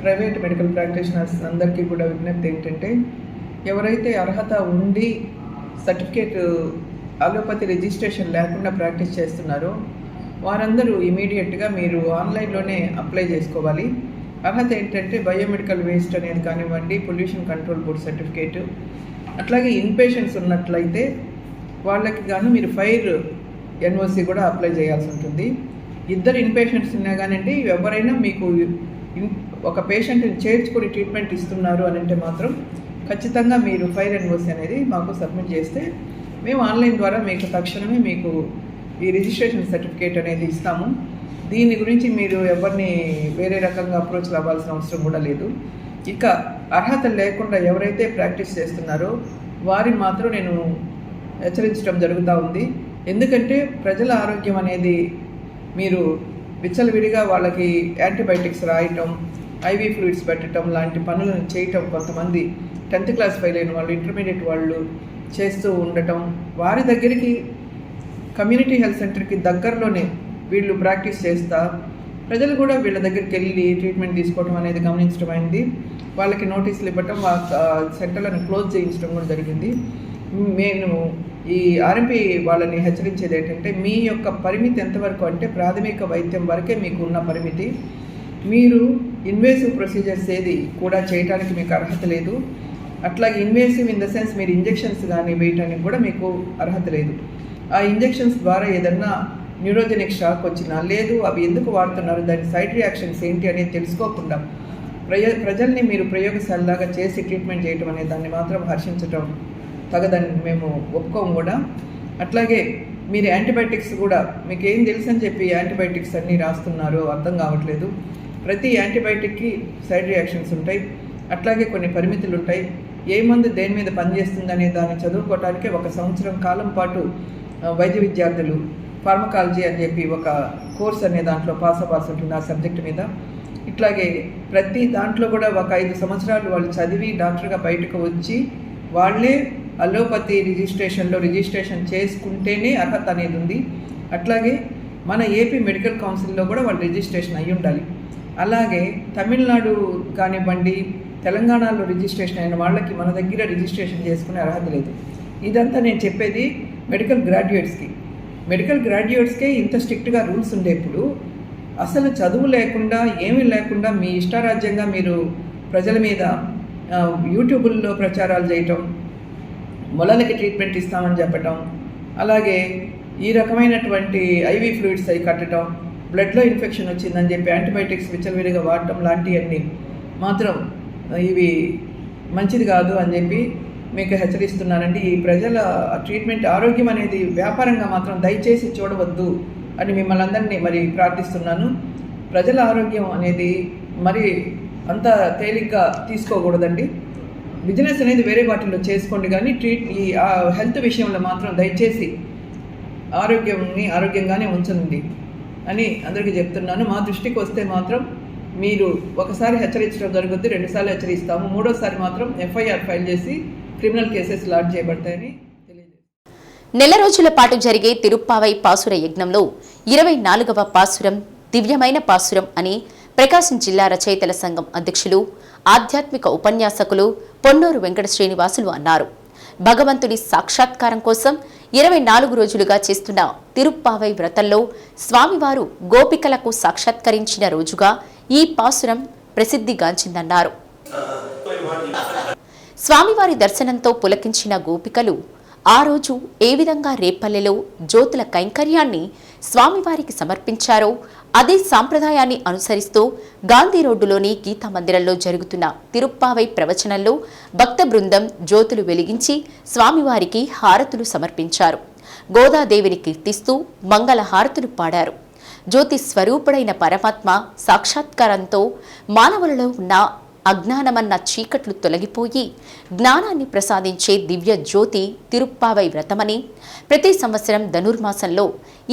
ప్రైవేట్ మెడికల్ ప్రాక్టీషనర్స్ అందరికీ కూడా విజ్ఞప్తి ఏంటంటే, ఎవరైతే అర్హత ఉండి సర్టిఫికేట్ అలోపతి రిజిస్ట్రేషన్ లేకుండా ప్రాక్టీస్ చేస్తున్నారో వారందరూ ఇమీడియట్గా మీరు ఆన్లైన్లోనే అప్లై చేసుకోవాలి. అర్హత ఏంటంటే బయోమెడికల్ వేస్ట్ అనేది కానివ్వండి, పొల్యూషన్ కంట్రోల్ బోర్డ్ సర్టిఫికేట్, అట్లాగే ఇన్పేషెంట్స్ ఉన్నట్లయితే వాళ్ళకి గాను మీరు ఫైర్ ఎన్ఓసి కూడా అప్లై చేయాల్సి ఉంటుంది. ఇద్దరు ఇన్పేషెంట్స్ ఉన్నా కానివ్వండి, ఎవరైనా మీకు ఒక పేషెంట్ని చేర్చుకొని ట్రీట్మెంట్ ఇస్తున్నారు అని అంటే మాత్రం ఖచ్చితంగా మీరు ఫైర్ ఎన్ఓసి అనేది మాకు సబ్మిట్ చేస్తే మేము ఆన్లైన్ ద్వారా మీకు తక్షణమే మీకు ఈ రిజిస్ట్రేషన్ సర్టిఫికేట్ అనేది ఇస్తాము. దీని గురించి మీరు ఎవరిని వేరే రకంగా అప్రోచ్ అవ్వాల్సిన అవసరం కూడా లేదు. ఇక అర్హత లేకుండా ఎవరైతే ప్రాక్టీస్ చేస్తున్నారో వారిని మాత్రం నేను హెచ్చరించడం జరుగుతూ ఉంది. ఎందుకంటే ప్రజల ఆరోగ్యం అనేది మీరు విచ్చలవిడిగా వాళ్ళకి యాంటీబయాటిక్స్ రాయటం, ఐవీ ఫ్లూయిడ్స్ పెట్టడం లాంటి పనులను చేయటం కొంతమంది 10th క్లాస్ ఫెయిల్ అయిన వాళ్ళు, ఇంటర్మీడియట్ వాళ్ళు చేస్తూ ఉండటం, వారి దగ్గరికి కమ్యూనిటీ హెల్త్ సెంటర్కి దగ్గరలోనే వీళ్ళు ప్రాక్టీస్ చేస్తా ప్రజలు కూడా వీళ్ళ దగ్గరికి వెళ్ళి ట్రీట్మెంట్ తీసుకోవడం అనేది గమనించడం అయింది. వాళ్ళకి నోటీసులు ఇవ్వటం, సెంటర్లను క్లోజ్ చేయించడం కూడా జరిగింది. నేను ఈ ఆర్ఎంపీ వాళ్ళని హెచ్చరించేది ఏంటంటే, మీ యొక్క పరిమితి ఎంతవరకు అంటే ప్రాథమిక వైద్యం వరకే మీకు ఉన్న పరిమితి. మీరు ఇన్వేసివ్ ప్రొసీజర్స్ ఏది కూడా చేయడానికి మీకు అర్హత లేదు. అట్లాగే ఇన్వేసివ్ ఇన్ ద సెన్స్ మీరు ఇంజెక్షన్స్ కానీ వేయటానికి కూడా మీకు అర్హత లేదు. ఆ ఇంజెక్షన్స్ ద్వారా ఏదన్నా న్యూరోజెనిక్ షాక్ వచ్చినా, లేదు అవి ఎందుకు వాడుతున్నారు, దాని సైడ్ రియాక్షన్స్ ఏంటి అనేది తెలుసుకోకుండా ప్రజల్ని మీరు ప్రయోగశాలలాగా చేసి ట్రీట్మెంట్ చేయటం అనే దాన్ని మాత్రం హర్షించటం తగదని మేము ఒప్పుకోము కూడా. అట్లాగే మీరు యాంటీబయాటిక్స్ కూడా మీకు ఏం తెలుసు అని చెప్పి యాంటీబయాటిక్స్ అన్నీ రాస్తున్నారు, అర్థం కావట్లేదు. ప్రతి యాంటీబయాటిక్కి సైడ్ రియాక్షన్స్ ఉంటాయి, అట్లాగే కొన్ని పరిమితులు ఉంటాయి. ఏ మందు దేని మీద పనిచేస్తుంది అనే దాన్ని చదువుకోవటానికే 1 సంవత్సరం కాలం పాటు వైద్య విద్యార్థులు ఫార్మకాలజీ అని చెప్పి ఒక కోర్స్ అనే దాంట్లో పాస్ ఉంటుంది ఆ సబ్జెక్ట్ మీద. ఇట్లాగే ప్రతి దాంట్లో కూడా ఒక 5 సంవత్సరాలు వాళ్ళు చదివి డాక్టర్గా బయటకు వచ్చి వాళ్ళే అలోపతి రిజిస్ట్రేషన్ చేసుకుంటేనే అర్హత అనేది ఉంది. అట్లాగే మన ఏపీ మెడికల్ కౌన్సిల్లో కూడా వాళ్ళు రిజిస్ట్రేషన్ అయ్యి ఉండాలి. అలాగే తమిళనాడు కానివ్వండి, తెలంగాణలో రిజిస్ట్రేషన్ అయిన వాళ్ళకి మన దగ్గర రిజిస్ట్రేషన్ చేసుకునే అర్హత లేదు. ఇదంతా నేను చెప్పేది మెడికల్ గ్రాడ్యుయేట్స్కి. మెడికల్ గ్రాడ్యుయేట్స్కే ఇంత స్ట్రిక్ట్గా రూల్స్ ఉండేప్పుడు అసలు చదువు లేకుండా ఏమీ లేకుండా మీ ఇష్టారాజ్యంగా మీరు ప్రజల మీద యూట్యూబుల్లో ప్రచారాలు చేయటం, మొలలకి ట్రీట్మెంట్ ఇస్తామని చెప్పటం, అలాగే ఈ రకమైనటువంటి ఐవీ ఫ్లూయిడ్స్ అవి కట్టడం, బ్లడ్లో ఇన్ఫెక్షన్ వచ్చిందని చెప్పి యాంటీబయాటిక్స్ విచ్చలవిడిగా వాడటం లాంటివన్నీ మాత్రం ఇవి మంచిది కాదు అని చెప్పి మీకు హెచ్చరిస్తున్నానండి. ఈ ప్రజల ట్రీట్మెంట్ ఆరోగ్యం అనేది వ్యాపారంగా మాత్రం దయచేసి చూడవద్దు అని మిమ్మల్ని అందరినీ మరి ప్రార్థిస్తున్నాను. ప్రజల ఆరోగ్యం అనేది మరి అంత తేలిగ్గా తీసుకోకూడదండి. బిజినెస్ అనేది వేరే వాటిల్లో చేసుకోండి, కానీ ఈ హెల్త్ విషయంలో మాత్రం దయచేసి ఆరోగ్యంగానే ఉంచండి అని అందరికీ చెప్తున్నాను. మా దృష్టికి వస్తే మాత్రం మీరు ఒకసారి హెచ్చరించడం జరుగుతుంది, 2 సార్లు హెచ్చరిస్తాము, 3వసారి మాత్రం ఎఫ్ఐఆర్ ఫైల్ చేసి క్రిమినల్ కేసెస్ లాడ్జ్ చేయబడతాయని తెలియజేస్తాను. నెల రోజుల పాటు జరిగే తిరుప్పావై పాసుర యజ్ఞంలో 24వ పాసురం దివ్యమైన పాసురం అని ప్రకాశం జిల్లా రచయితల సంఘం అధ్యక్షులు, ఆధ్యాత్మిక ఉపన్యాసకులు పొన్నూరు వెంకట శ్రీనివాసులు అన్నారు. భగవంతుడి సాక్షాత్కారం కోసం 24 రోజులుగా చేస్తున్న తిరుప్పావై వ్రతంలో స్వామివారు గోపికలకు సాక్షాత్కరించిన రోజుగా ఈ పాసురం ప్రసిద్ధిగాంచిందన్నారు. స్వామివారి దర్శనంతో పులకించిన గోపికలు ఆ రోజు ఏ విధంగా రేపల్లెలో జ్యోతుల కైంకర్యాన్ని స్వామివారికి సమర్పించారో అదే సాంప్రదాయాన్ని అనుసరిస్తూ గాంధీ రోడ్డులోని గీతా మందిరంలో జరుగుతున్న తిరుప్పావై ప్రవచనంలో భక్త బృందం జ్యోతులు వెలిగించి స్వామివారికి హారతులు సమర్పించారు. గోదాదేవిని కీర్తిస్తూ మంగళ హారతులు పాడారు. జ్యోతి స్వరూపుడైన పరమాత్మ సాక్షాత్కారంతో మానవులలో ఉన్న అజ్ఞానమన్న చీకట్లు తొలగిపోయి జ్ఞానాన్ని ప్రసాదించే దివ్య జ్యోతి తిరుప్పావై వ్రతమని, ప్రతి సంవత్సరం ధనుర్మాసంలో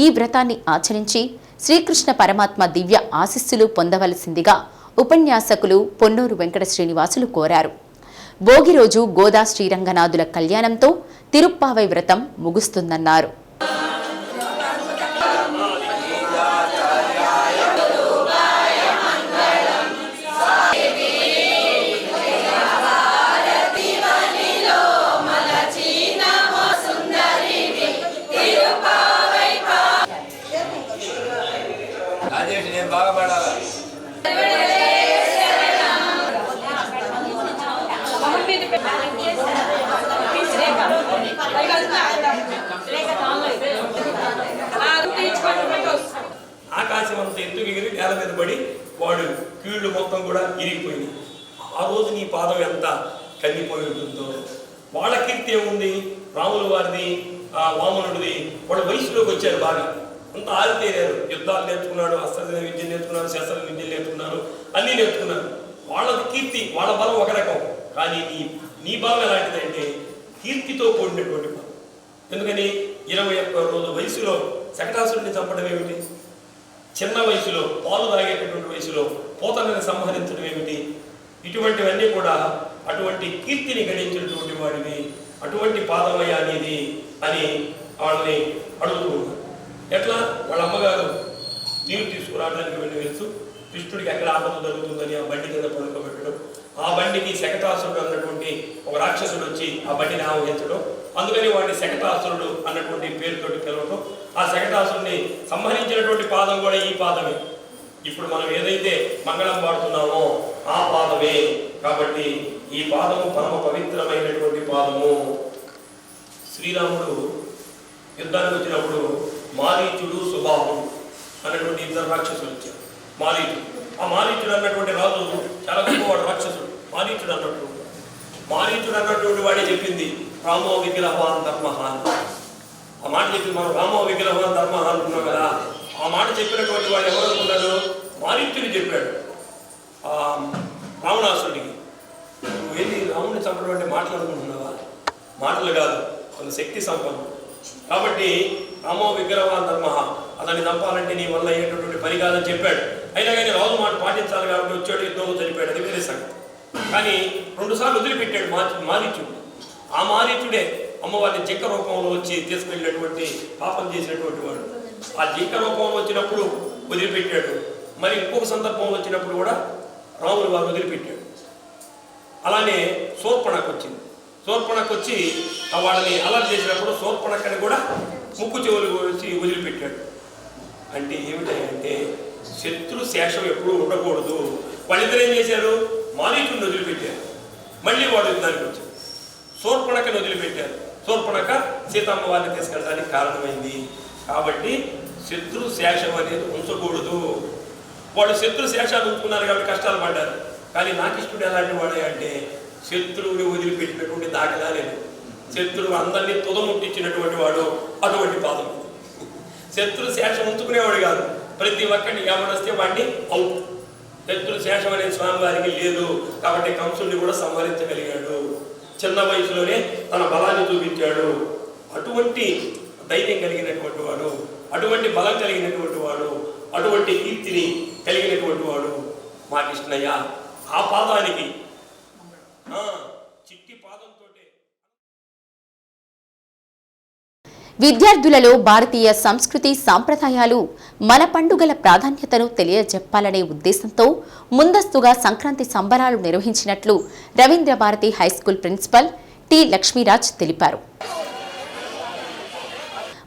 ఈ వ్రతాన్ని ఆచరించి శ్రీకృష్ణ పరమాత్మ దివ్య ఆశీస్సులు పొందవలసిందిగా ఉపన్యాసకులు పొన్నూరు వెంకట శ్రీనివాసులు కోరారు. భోగి రోజు గోదా శ్రీరంగనాథుల కళ్యాణంతో తిరుప్పావై వ్రతం ముగుస్తుందన్నారు. ఆకాశం అంత ఎత్తుకు ఎగిరి నేల మీద పడి వాడు కీళ్ళు మొత్తం కూడా ఇరిగిపోయింది. ఆ రోజు నీ పాదం ఎంత కందిపోయి ఉంటుందో. వాళ్ళ కీర్తి ఏముంది? రాముల వారిది, వామనుడిది. వాడు వయసులోకి వచ్చారు, బాగా అంత ఆరితేరారు. యుద్ధాలు నేర్చుకున్నాడు, అస్త్ర విద్య నేర్చుకున్నారు, శస్త్ర విద్యలు నేర్చుకున్నారు, అన్నీ నేర్చుకున్నారు. వాళ్ళది కీర్తి, వాళ్ళ బలం ఒక రకం. కానీ నీ బలం ఎలాంటిదంటే కీర్తితో కూడినటువంటి బలం. ఎందుకని 21 రోజుల వయసులో శకటాసురుడిని చంపడం ఏమిటి? చిన్న వయసులో పాలు తాగేటటువంటి వయసులో పోతనని సంహరించడం ఏమిటి? ఇటువంటివన్నీ కూడా అటువంటి కీర్తిని గణించినటువంటి వాడివి, అటువంటి పాదమయ్య అనేది అని వాళ్ళని అడుగుతున్నారు. ఎట్లా? వాళ్ళ అమ్మగారు నీరు తీసుకురావడానికి వెళ్తూ కృష్ణుడికి ఎక్కడ ఆపద జరుగుతుందని ఆ బండి కింద పడుకోబెట్టడం, ఆ బండికి శకటాసురుడు అన్నటువంటి ఒక రాక్షసుడు వచ్చి ఆ బండిని ఆవహించడం, అందుకని వాడిని శకటాసురుడు అన్నటువంటి పేరుతోటి పిలవడం. ఆ శకటాసురుడిని సంహరించినటువంటి పాదం కూడా ఈ పాదమే. ఇప్పుడు మనం ఏదైతే మంగళం పాడుతున్నామో ఆ పాదమే. కాబట్టి ఈ పాదము పరమ పవిత్రమైనటువంటి పాదము. శ్రీరాముడు యుద్ధానికి వచ్చినప్పుడు మారీచుడు, సుబాహుడు అన్నటువంటి 2 రాక్షసులు వచ్చారు. మారీచుడు, ఆ మారీచుడు అన్నటువంటి రాజు చాలా గొప్పవాడు, రాక్షసుడు. మారీచుడు అన్నటువంటి వాడే చెప్పింది రామో విగ్రహవాన్ ధర్మః. ఆ మాట చెప్పింది. మనం రామో విగ్రహవాన్ ధర్మః అంటున్నాం కదా. ఆ మాట చెప్పినటువంటి వాడు ఎవరు అనుకున్నాడు? మారీచుడు చెప్పాడు రావణాసురుడికి. నువ్వు వెళ్ళి రాముడిని చంపడం అంటే మాటలు అనుకుంటున్నావా? మాటలు కాదు, కొంత శక్తి సంపన్నం. కాబట్టి రామో విగ్రహవాన్ ధర్మః, అతన్ని చంపాలంటే నీ వల్ల అయ్యేటటువంటి పని కాదని చెప్పాడు. అయినా కానీ రాజు మాట పాటించాలి కాబట్టి వచ్చాడు, యుద్ధంలో చనిపోయాడు, అది వేరే సంగతి. కానీ 2 సార్లు వదిలిపెట్టాడు మారీచుడు. ఆ మారీచుడే అమ్మవారిని జింక రూపంలో వచ్చి తీసుకెళ్ళినటువంటి పాపం చేసినటువంటి వాడు. ఆ జింక రూపంలో వచ్చినప్పుడు వదిలిపెట్టాడు. మరి ఇంకొక సందర్భంలో వచ్చినప్పుడు కూడా రాములు వారు వదిలిపెట్టాడు. అలానే శూర్పణఖ వచ్చింది. శూర్పణఖ వచ్చి వాళ్ళని అలర్ట్ చేసినప్పుడు శూర్పణఖని కూడా ముక్కు చెవులు వచ్చి వదిలిపెట్టాడు. అంటే ఏమిటంటే శత్రు శేషం ఎప్పుడూ ఉండకూడదు. వాళ్ళిద్దరు ఏం చేశారు? మారీచుడిని వదిలిపెట్టారు. మళ్ళీ వాడు యుద్ధానికి వచ్చారు. శూర్పణఖని వదిలిపెట్టారు. శూర్పణఖ సీతమ్మ వారిని తీసుకెళ్ళడానికి కారణమైంది. కాబట్టి శత్రు శేషం అనేది ఉంచకూడదు. వాళ్ళు శత్రు శేషాలు ఉంచుకున్నారు కాబట్టి కష్టాలు పడ్డారు. కానీ నాకు ఇష్టం ఎలాంటి వాడే అంటే శత్రువుని వదిలిపెట్టినటువంటి దాఖలా లేదు. శత్రువు అందరినీ తుదముట్టించినటువంటి వాడు అటువంటి పాదం. శత్రు శేషం ఉంచుకునేవాడు కాదు. ప్రతి ఒక్కరిని ఎవడొస్తే వాడిని అవుట్. శత్రు శేషం అనే స్వామివారికి లేదు. కాబట్టి కంసుడిని కూడా సంహరించగలిగాడు. చిన్న వయసులోనే తన బలాన్ని చూపించాడు. అటువంటి ధైర్యం కలిగినటువంటి వాడు, అటువంటి బలం కలిగినటువంటి వాడు, అటువంటి కీర్తిని కలిగినటువంటి వాడు మా కృష్ణయ్య. ఆ పాదానికి చిట్టి పాదంతో విద్యార్థులలో భారతీయ సంస్కృతి సాంప్రదాయాలు, మన పండుగల ప్రాధాన్యతను తెలియజెప్పాలనే ఉద్దేశంతో ముందస్తుగా సంక్రాంతి సంబరాలు నిర్వహించినట్లు Ravindra Bharati high school principal T Lakshmiraj తెలిపారు.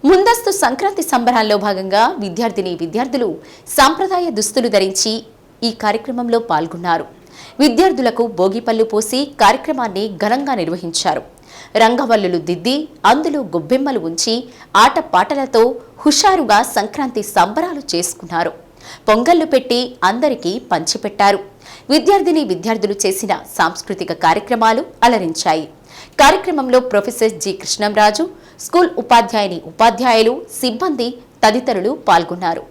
ముందస్తు సంక్రాంతి సంబరాల్లో భాగంగా విద్యార్థులు సాంప్రదాయ దుస్తులు ధరించి ఈ కార్యక్రమంలో పాల్గొన్నారు. విద్యార్థులకు భోగిపళ్ళు పోసి కార్యక్రమాన్ని ఘనంగా నిర్వహించారు. రంగవల్లులు దిద్ది అందులో గొబ్బెమ్మలు ఉంచి ఆటపాటలతో హుషారుగా సంక్రాంతి సంబరాలు చేసుకున్నారు. పొంగళ్లు పెట్టి అందరికీ పంచిపెట్టారు. విద్యార్థులు చేసిన సాంస్కృతిక కార్యక్రమాలు అలరించాయి. కార్యక్రమంలో ప్రొఫెసర్ జి కృష్ణంరాజు, స్కూల్ ఉపాధ్యాయులు, సిబ్బంది తదితరులు పాల్గొన్నారు.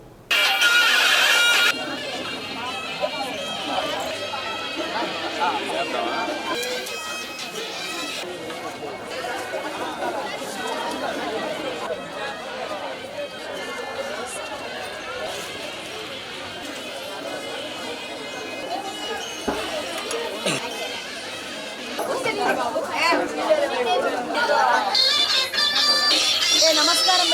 నమస్కారం.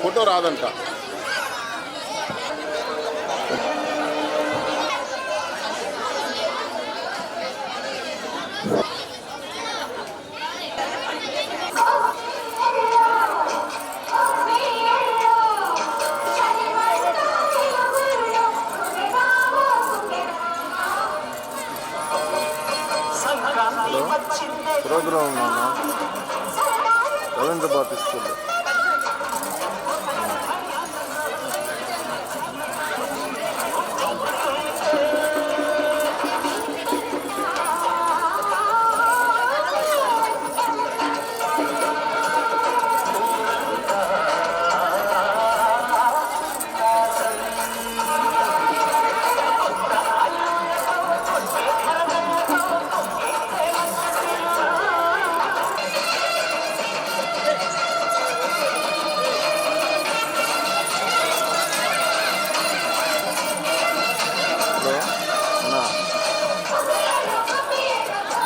ఫోటో రాదంట. Program Ravindra Bharathi school.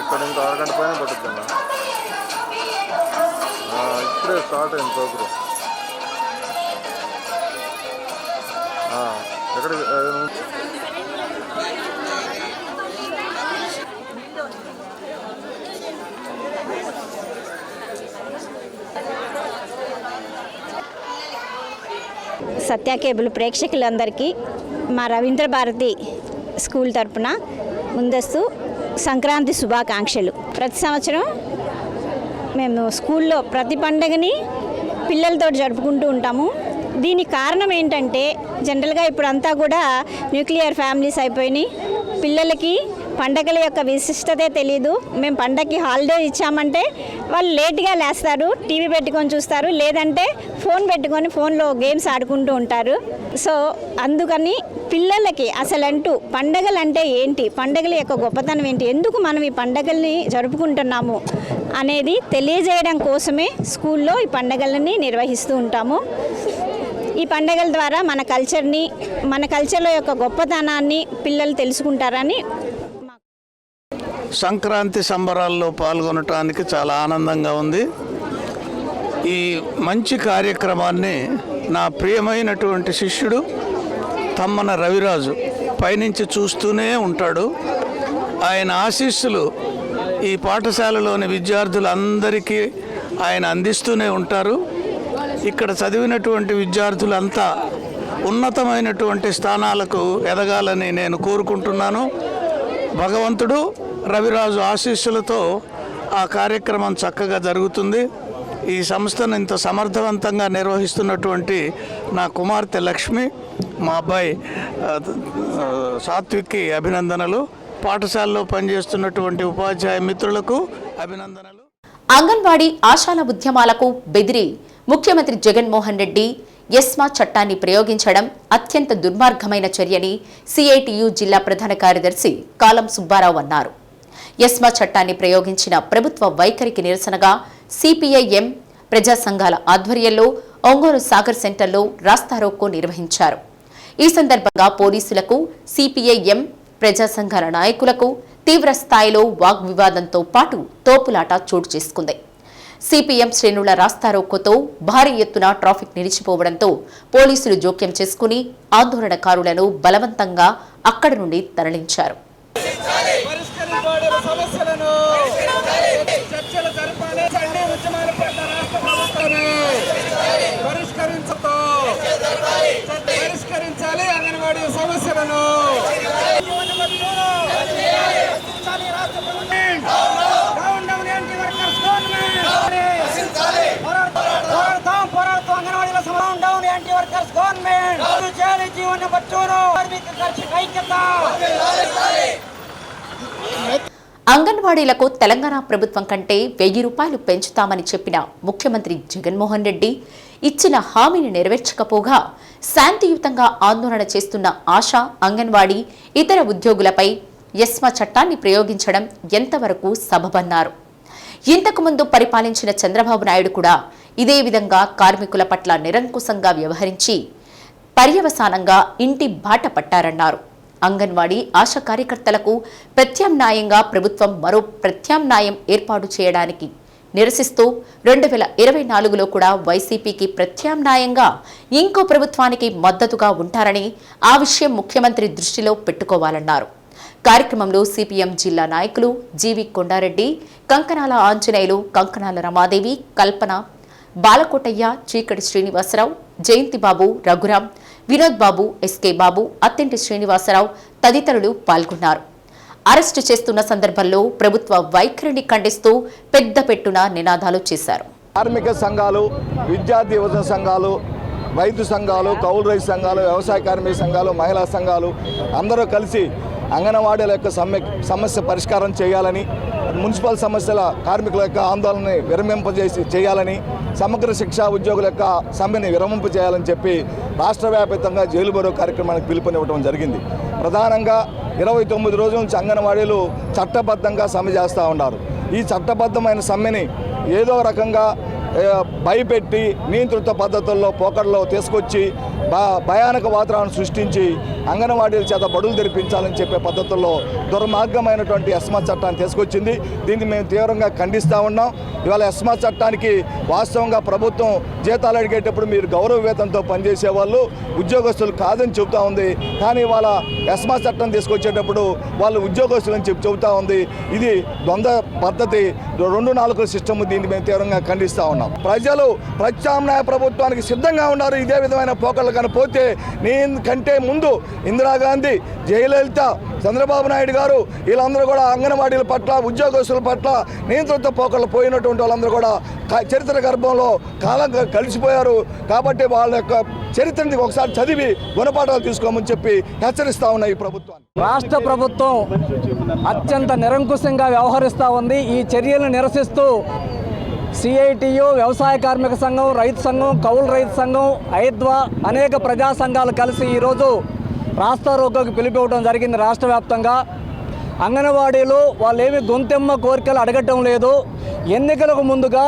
ఇక్కడ ఇంకా 6 గంటల పైన పడుతుందన్నా. ఇప్పుడే స్టార్ట్ అయింది ప్రోగ్రామ్. ఎక్కడ సత్య కేబుల్ ప్రేక్షకులందరికీ మా రవీంద్ర భారతి స్కూల్ తరపున ముందస్తు సంక్రాంతి శుభాకాంక్షలు. ప్రతి సంవత్సరం మేము స్కూల్లో ప్రతి పండుగని పిల్లలతో జరుపుకుంటూ ఉంటాము. దీనికి కారణం ఏంటంటే జనరల్గా ఇప్పుడంతా కూడా న్యూక్లియర్ ఫ్యామిలీస్ అయిపోయినాయి. పిల్లలకి పండగల యొక్క విశిష్టతే తెలీదు. మేము పండగకి హాలిడే ఇచ్చామంటే వాళ్ళు లేట్గా లేస్తారు, టీవీ పెట్టుకొని చూస్తారు, లేదంటే ఫోన్ పెట్టుకొని ఫోన్లో గేమ్స్ ఆడుకుంటూ ఉంటారు. సో అందుకని పిల్లలకి అసలంటూ పండగలు అంటే ఏంటి, పండగల యొక్క గొప్పతనం ఏంటి, ఎందుకు మనం ఈ పండగల్ని జరుపుకుంటున్నాము అనేది తెలియజేయడం కోసమే స్కూల్లో ఈ పండగలని నిర్వహిస్తూ ఉంటాము. ఈ పండగల ద్వారా మన కల్చర్లో యొక్క గొప్పతనాన్ని పిల్లలు తెలుసుకుంటారని. సంక్రాంతి సంబరాల్లో పాల్గొనటానికి చాలా ఆనందంగా ఉంది. ఈ మంచి కార్యక్రమాన్ని నా ప్రియమైనటువంటి శిష్యుడు తమ్మన రవిరాజు పైనుంచి చూస్తూనే ఉంటాడు. ఆయన ఆశీస్సులు ఈ పాఠశాలలోని విద్యార్థులందరికీ ఆయన అందిస్తూనే ఉంటారు. ఇక్కడ చదివినటువంటి విద్యార్థులంతా ఉన్నతమైనటువంటి స్థానాలకు ఎదగాలని నేను కోరుకుంటున్నాను. భగవంతుడు రవిరాజు ఆశీస్సులతో ఆ కార్యక్రమం చక్కగా జరుగుతుంది. ఈ సంస్థను ఇంత సమర్థవంతంగా నిర్వహిస్తున్నటువంటి నా కుమార్తె లక్ష్మి, మా అబ్బాయి సాత్విక్కి అభినందనలు. పాఠశాలలో పనిచేస్తున్నటువంటి ఉపాధ్యాయ మిత్రులకు అభినందనలు. అంగన్వాడీ ఆశాల ఉద్యమాలకు బెదిరి ముఖ్యమంత్రి జగన్మోహన్ రెడ్డి ఎస్మా చట్టాన్ని ప్రయోగించడం అత్యంత దుర్మార్గమైన చర్యని సిఐటియు జిల్లా ప్రధాన కార్యదర్శి కాలం సుబ్బారావు అన్నారు. ఎస్మా చట్టాన్ని ప్రయోగించిన ప్రభుత్వ వైఖరికి నిరసనగా సిపిఐఎం ప్రజా సంఘాల ఆధ్వర్యంలో ఒంగోలు సాగర్ సెంటర్లో రాస్తారోకో నిర్వహించారు. ఈ సందర్భంగా పోలీసులకు, సిపిఐఎం ప్రజా సంఘాల నాయకులకు తీవ్ర స్థాయిలో వాగ్వివాదంతో పాటు తోపులాట చోటు చేసుకుంది. సిపిఎం శ్రేణుల రాస్తారోకోతో భారీ ఎత్తున ట్రాఫిక్ నిలిచిపోవడంతో పోలీసులు జోక్యం చేసుకుని ఆందోళనకారులను బలవంతంగా అక్కడి నుండి తరలించారు. అంగన్వాడీలకు తెలంగాణ ప్రభుత్వం కంటే 1000 రూపాయలు పెంచుతామని చెప్పిన ముఖ్యమంత్రి జగన్మోహన్ రెడ్డి ఇచ్చిన హామీని నెరవేర్చకపోగా శాంతియుతంగా ఆందోళన చేస్తున్న ఆశా, అంగన్వాడీ ఇతర ఉద్యోగులపై ఎస్మా చట్టాన్ని ప్రయోగించడం ఎంతవరకు సబబన్నారు. ఇంతకుముందు పరిపాలించిన చంద్రబాబు నాయుడు కూడా ఇదే విధంగా కార్మికుల పట్ల నిరంకుశంగా వ్యవహరించి పర్యవసానంగా ఇంటి బాట పట్టారన్నారు. అంగన్వాడీ ఆశా కార్యకర్తలకు ప్రత్యామ్నాయంగా ప్రభుత్వం మరో ప్రత్యామ్నాయం ఏర్పాటు చేయడానికి నిరసిస్తూ 2024లో కూడా వైసీపీకి ప్రత్యామ్నాయంగా ఇంకో ప్రభుత్వానికి మద్దతుగా ఉంటారని ఆ విషయం ముఖ్యమంత్రి దృష్టిలో పెట్టుకోవాలన్నారు. కార్యక్రమంలో సిపిఎం జిల్లా నాయకులు జీవి కొండారెడ్డి, కంకనాల ఆంజనేయులు, కంకనాల రమాదేవి, కల్పన, బాలకోటయ్య, చీకటి శ్రీనివాసరావు, జయంతిబాబు, రఘురాం, వినోద్ బాబు, ఎస్కే బాబు, అత్తింటి శ్రీనివాసరావు తదితరులు పాల్గొన్నారు. అరెస్టు చేస్తున్న సందర్భంలో ప్రభుత్వ వైఖరిని ఖండిస్తూ పెద్ద పెట్టున నినాదాలు చేశారు. కార్మిక సంఘాలు, విద్యార్థి యువజన సంఘాలు, రైతు సంఘాలు, కౌలు రైతు సంఘాలు, వ్యవసాయ కార్మిక సంఘాలు, మహిళా సంఘాలు అందరూ కలిసి అంగన్వాడీల యొక్క సమస్య పరిష్కారం చేయాలని, మున్సిపల్ సమస్యల కార్మికుల యొక్క ఆందోళనని చేయాలని, సమగ్ర శిక్షా ఉద్యోగుల యొక్క సమ్మెని విరమింపజేయాలని చెప్పి రాష్ట్ర వ్యాప్తంగా జైలు బరో కార్యక్రమానికి పిలుపునివ్వడం జరిగింది. ప్రధానంగా 29 రోజుల నుంచి అంగన్వాడీలు చట్టబద్ధంగా సమ్మె చేస్తూ ఉన్నారు. ఈ చట్టబద్ధమైన సమ్మెని ఏదో రకంగా భయపెట్టి నియంత్రిత పద్ధతుల్లో పోకడలో తీసుకొచ్చి భయానక వాతావరణం సృష్టించి అంగన్వాడీల చేత బడులు తెరిపించాలని చెప్పే పద్ధతుల్లో దుర్మార్గమైనటువంటి ఎస్మా చట్టాన్ని తీసుకొచ్చింది. దీన్ని మేము తీవ్రంగా ఖండిస్తూ ఉన్నాం. ఇవాళ ఎస్మా చట్టానికి వాస్తవంగా ప్రభుత్వం జీతాలు అడిగేటప్పుడు మీరు గౌరవ వేతనంతో పనిచేసే వాళ్ళు ఉద్యోగస్తులు కాదని చెబుతూ ఉంది. కానీ ఇవాళ ఎస్మా చట్టం తీసుకొచ్చేటప్పుడు వాళ్ళు ఉద్యోగస్తులని చెబుతూ ఉంది. ఇది ద్వంద్వ పద్ధతి, 2-4 సిస్టమ్. దీన్ని మేము తీవ్రంగా ఖండిస్తూ ఉన్నాం. ప్రజలు ప్రత్యామ్నాయ ప్రభుత్వానికి సిద్ధంగా ఉన్నారు. ఇదే విధమైన పోకళ్ళు కానీ పోతే నేను కంటే ముందు ఇందిరాగాంధీ, జయలలిత, చంద్రబాబు నాయుడు గారు వీళ్ళందరూ కూడా అంగన్వాడీల పట్ల, ఉద్యోగస్తుల పట్ల నియంత్రిత పోకళ్ళు పోయినటువంటి వాళ్ళందరూ కూడా చరిత్ర గర్భంలో కాలం కలిసిపోయారు. కాబట్టి వాళ్ళ యొక్క చరిత్రని ఒకసారి చదివి గుణపాఠాలు తీసుకోమని చెప్పి హెచ్చరిస్తా ఉన్నాయి ఈ ప్రభుత్వాన్ని. రాష్ట్ర ప్రభుత్వం అత్యంత నిరంకుశంగా వ్యవహరిస్తూ ఉంది. ఈ చర్యలను నిరసిస్తూ సిఐటియు, వ్యవసాయ కార్మిక సంఘం, రైతు సంఘం, కౌలు రైతు సంఘం, ఐద్వా అనేక ప్రజా సంఘాలు కలిసి ఈరోజు రాస్తా రోకోకి పిలిపివ్వడం జరిగింది. రాష్ట్ర వ్యాప్తంగా అంగన్వాడీలు వాళ్ళేమి గొంతెమ్మ కోరికలు అడగటం లేదు. ఎన్నికలకు ముందుగా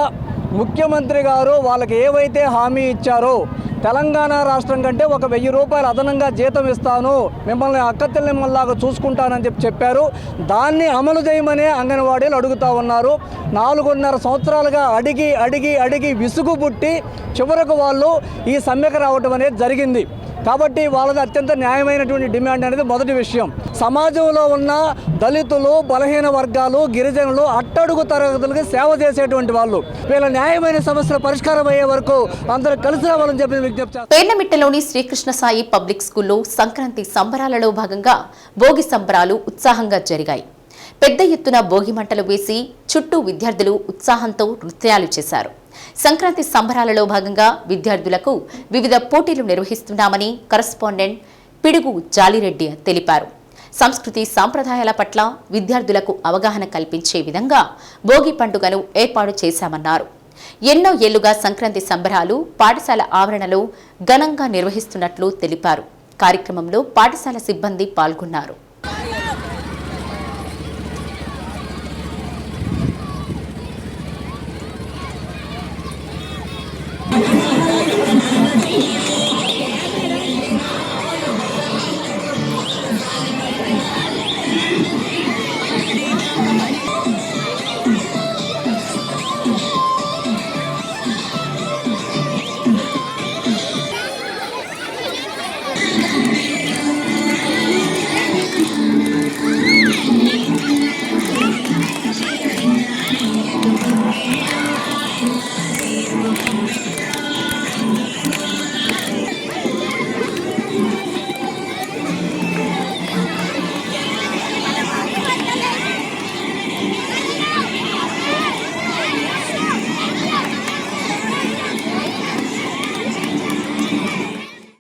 ముఖ్యమంత్రి గారు వాళ్ళకి ఏవైతే హామీ ఇచ్చారో తెలంగాణ రాష్ట్రం కంటే ఒక 1000 రూపాయలు అదనంగా జీతం ఇస్తాను, మిమ్మల్ని అక్కచెల్లెమ్మల్లాగా చూసుకుంటానని చెప్పారు. దాన్ని అమలు చేయమనే అంగన్వాడీలు అడుగుతూ ఉన్నారు. 4.5 సంవత్సరాలుగా అడిగి అడిగి అడిగి విసుగు పుట్టి చివరకు వాళ్ళు ఈ సమ్మెకు రావడం అనేది జరిగింది. కాబట్టి వాళ్ళది అత్యంత న్యాయమైనటువంటి డిమాండ్ అనేది మొదటి విషయం. సమాజంలో ఉన్న దళితులు, బలహీన వర్గాలు, గిరిజనులు, అట్టడుగు తరగతులకి సేవ చేసేటువంటి వాళ్ళు వీళ్ళ న్యాయమైన సమస్యల పరిష్కారం అయ్యే వరకు అందరూ కలిసి రావాలని చెప్పి విజ్ఞప్తి. పేర్నమిట్టలోని శ్రీకృష్ణ సాయి పబ్లిక్ స్కూల్లో సంక్రాంతి సంబరాలలో భాగంగా భోగి సంబరాలు ఉత్సాహంగా జరిగాయి. పెద్ద ఎత్తున భోగి మంటలు వేసి చుట్టూ విద్యార్థులు ఉత్సాహంతో నృత్యాలు చేశారు. సంక్రాంతి సంబరాలలో భాగంగా విద్యార్థులకు వివిధ పోటీలు నిర్వహిస్తున్నామని కరెస్పాండెంట్ పిడుగు జాలిరెడ్డి తెలిపారు. సంస్కృతి సాంప్రదాయాల పట్ల విద్యార్థులకు అవగాహన కల్పించే విధంగా భోగి పండుగను ఏర్పాటు చేశామన్నారు. ఎన్నో ఏళ్లుగా సంక్రాంతి సంబరాలు పాఠశాల ఆవరణలో ఘనంగా నిర్వహిస్తున్నట్లు తెలిపారు. కార్యక్రమంలో పాఠశాల సిబ్బంది పాల్గొన్నారు.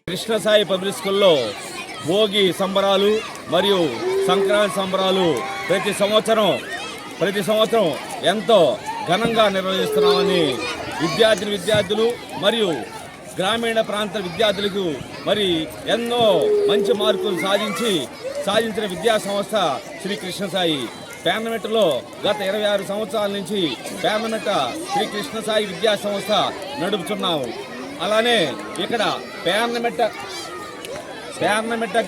కృష్ణ సాయి పబ్లిక్ స్కూల్లో భోగి సంబరాలు మరియు సంక్రాంతి సంబరాలు ప్రతి సంవత్సరం ఎంతో ఘనంగా నిర్వహిస్తున్నామని విద్యార్థులు మరియు గ్రామీణ ప్రాంత విద్యార్థులకు మరి ఎన్నో మంచి మార్కులు సాధించిన విద్యా సంస్థ శ్రీ కృష్ణ సాయి. పేర్నమిట్టలో గత 26 సంవత్సరాల నుంచి పేర్నమిట్ట శ్రీ కృష్ణ సాయి విద్యా సంస్థ నడుపుతున్నాము. అలానే ఇక్కడ పేర్నమిట్ట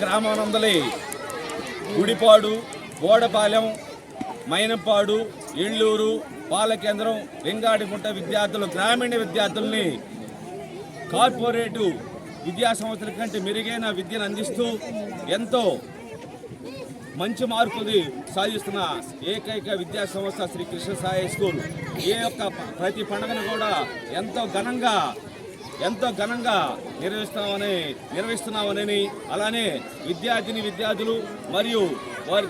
గ్రామానందలి గుడిపాడు, బోడపాలెం, మైనంపాడు, ఇళ్ళూరు, పాలకేంద్రం, రింగాడిగుంట విద్యార్థులు, గ్రామీణ విద్యార్థుల్ని కార్పొరేటు విద్యా సంస్థల కంటే మెరుగైన విద్యను అందిస్తూ ఎంతో మంచి మార్కులు సాధిస్తున్న ఏకైక విద్యా సంస్థ శ్రీ కృష్ణ సాయి స్కూల్. ఏ యొక్క ప్రతి పండుగను కూడా ఎంతో ఘనంగా నిర్వహిస్తున్నామని అలానే విద్యార్థులు మరియు వారి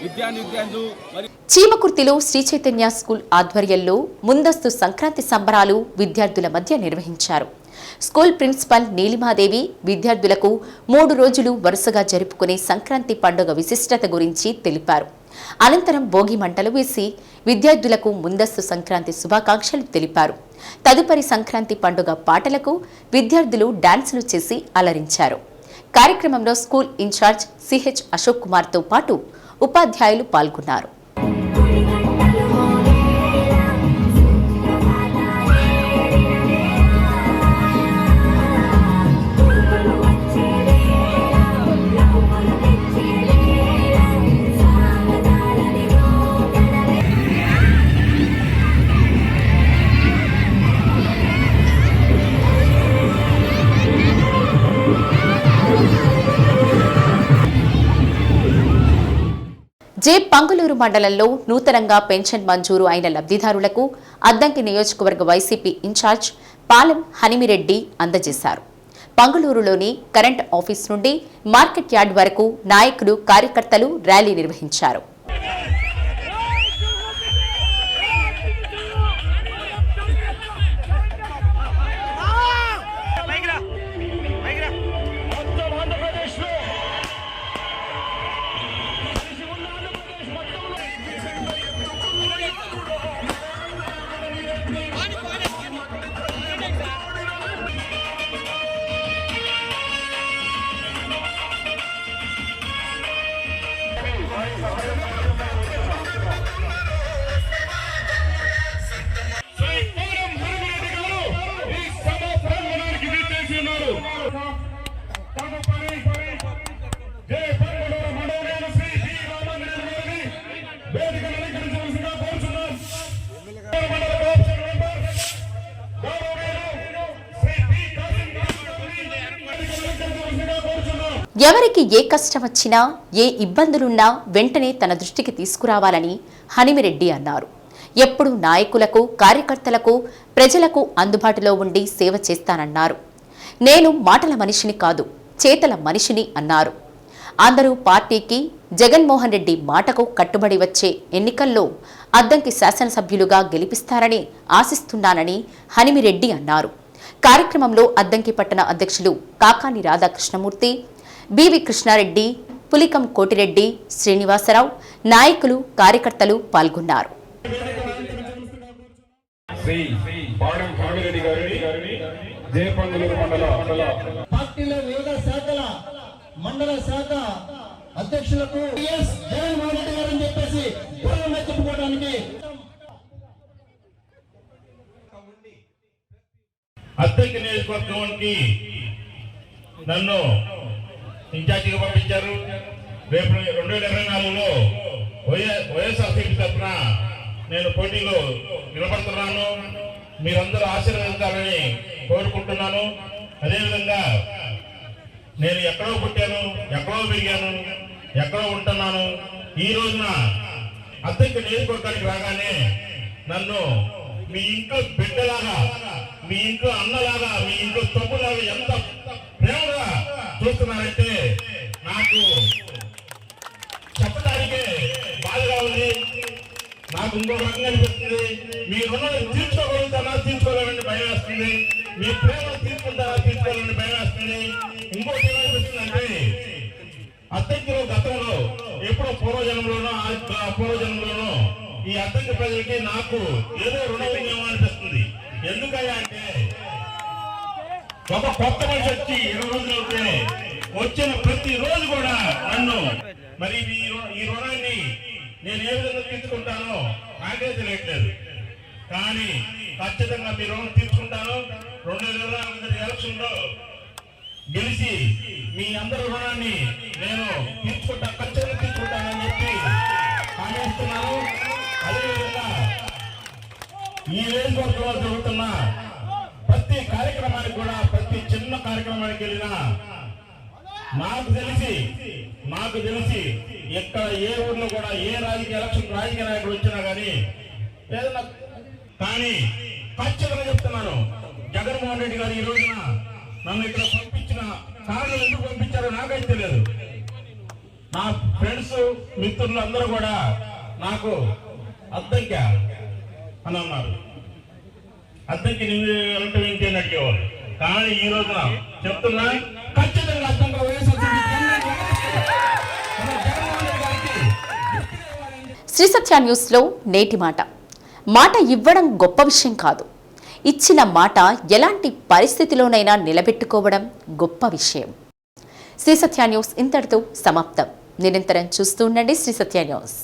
విద్యార్థులు మరియు చీమకుర్తిలో శ్రీ చైతన్య స్కూల్ ఆధ్వర్యంలో ముందస్తు సంక్రాంతి సంబరాలు విద్యార్థుల మధ్య నిర్వహించారు. స్కూల్ ప్రిన్సిపల్ నీలిమాదేవి విద్యార్థులకు 3 రోజులు వరుసగా జరుపుకునే సంక్రాంతి పండుగ విశిష్టత గురించి తెలిపారు. అనంతరం భోగి మంటలు వేసి విద్యార్థులకు ముందస్తు సంక్రాంతి శుభాకాంక్షలు తెలిపారు. తదుపరి సంక్రాంతి పండుగ పాటలకు విద్యార్థులు డాన్సులు చేసి అలరించారు. కార్యక్రమంలో స్కూల్ ఇన్ఛార్జ్ సిహెచ్ అశోక్ కుమార్తో పాటు ఉపాధ్యాయులు పాల్గొన్నారు. జే పంగులూరు మండలంలో నూతనంగా పెన్షన్ మంజూరు అయిన లబ్ధిదారులకు అద్దంకి నియోజకవర్గ వైసీపీ ఇన్ఛార్జ్ పాలెం హనిమిరెడ్డి అందజేశారు. పంగళూరులోని కరెంట్ ఆఫీస్ నుండి మార్కెట్ యార్డ్ వరకు నాయకులు కార్యకర్తలు ర్యాలీ నిర్వహించారు. ఎవరికి ఏ కష్టం వచ్చినా ఏ ఇబ్బందులున్నా వెంటనే తన దృష్టికి తీసుకురావాలని హనిమిరెడ్డి అన్నారు. ఎప్పుడు నాయకులకు కార్యకర్తలకు ప్రజలకు అందుబాటులో ఉండి సేవ చేస్తానన్నారు. నేను మాటల మనిషిని కాదు చేతల మనిషిని అన్నారు. అందరూ పార్టీకి జగన్మోహన్ రెడ్డి మాటకు కట్టుబడి వచ్చే ఎన్నికల్లో అద్దంకి శాసనసభ్యులుగా గెలిపిస్తారని ఆశిస్తున్నానని హనిమిరెడ్డి అన్నారు. కార్యక్రమంలో అద్దంకి పట్టణ అధ్యక్షులు కాకాని రాధాకృష్ణమూర్తి, బివి కృష్ణారెడ్డి, పులికం కోటిరెడ్డి, శ్రీనివాసరావు, నాయకులు కార్యకర్తలు పాల్గొన్నారు. మండల శాఖ అధ్యక్షులకు జగన్మోహన్ రెడ్డి గారు అని చెప్పేసి చెప్పుకోవడానికి అద్దంకి నియోజకవర్గానికి నన్ను ఇన్ఛార్జిగా పంపించారు. రేపు 2024లో వైఎస్ఆర్సీపీ తరఫున నేను పోటీలో నిలబడుతున్నాను. మీరందరూ ఆశీర్వదించాలని కోరుకుంటున్నాను. అదేవిధంగా నేను ఎక్కడో పుట్టాను, ఎక్కడో పెరిగాను, ఎక్కడో ఉంటున్నాను. ఈ రోజున అద్దంకి నియోజకవర్గానికి రాగానే నన్ను మీ ఇంట్లో బిడ్డలాగా, మీ ఇంట్లో అన్నలాగా, మీ ఇంట్లో తమ్ములాగా ఎంత ప్రేమగా చూస్తున్నారంటే నాకు చెప్పడానికే బాధగా ఉంది. నాకు ఇంకొక రకంగా అనిపిస్తుంది. మీ రుణాలను తీర్చుకోగలుగుతానా తీర్చుకోవాలని భయం వేస్తుంది. మీ ప్రేమను తీసుకుంటారా తీర్చుకోవాలని భయం వేస్తుంది. ఇంకోటి ఏమనిపిస్తుందంటే అద్దంకిలో గతంలో ఎప్పుడో పూర్వజన్మలోనో ఈ అద్దంకి ప్రజలకి నాకు ఏదో రుణం ఉందేమో అనిపిస్తుంది. ఎందుకయ్యా అంటే ఒక కొత్త మనిషి వచ్చి 20 రోజులు అవుతే వచ్చిన ప్రతి రోజు కూడా నన్ను మరి ఈ రుణాన్ని నేను ఏ విధంగా తీర్చుకుంటానో నాకే తెలియట్లేదు. కానీ ఖచ్చితంగా మీ రుణం తీర్చుకుంటాను. 2024 ఎలక్షన్లో గెలిచి మీ అందరి రుణాన్ని నేను ఖచ్చితంగా తీసుకుంటానని చెప్పి హామీస్తున్నాను. అదేవిధంగా ఈ నియోజకవర్గంలో జరుగుతున్న ప్రతి కార్యక్రమానికి కూడా, ప్రతి చిన్న కార్యక్రమానికి వెళ్ళినా నాకు తెలిసి ఎక్కడ ఏ ఊర్లో కూడా ఏ రాజకీయ నాయకుడు వచ్చినా కానీ ఏదన్నా కానీ ఖచ్చితంగా చెప్తున్నాను, జగన్మోహన్ రెడ్డి గారు ఈ రోజున నన్ను ఇక్కడ పంపించిన కారణం ఎందుకు పంపించారో నాకైతే తెలియదు. నా ఫ్రెండ్స్ మిత్రులు అందరూ కూడా నాకు అద్దంకి అని అన్నారు. అద్దంకి నువ్వు వెళ్ళటం ఏంటి అని అడిగేవారు. కానీ ఈ రోజున చెప్తున్నా ఖచ్చితంగా అద్దంకి శ్రీ సత్య న్యూస్ లో నేటి మాట ఇవ్వడం గొప్ప విషయం కాదు, ఇచ్చిన మాట ఎలాంటి పరిస్థితిలోనైనా నిలబెట్టుకోవడం గొప్ప విషయం. శ్రీ సత్య న్యూస్ ఇంతటితో సమాప్తం. నిరంతరం చూస్తూ ఉండండి శ్రీ సత్య న్యూస్.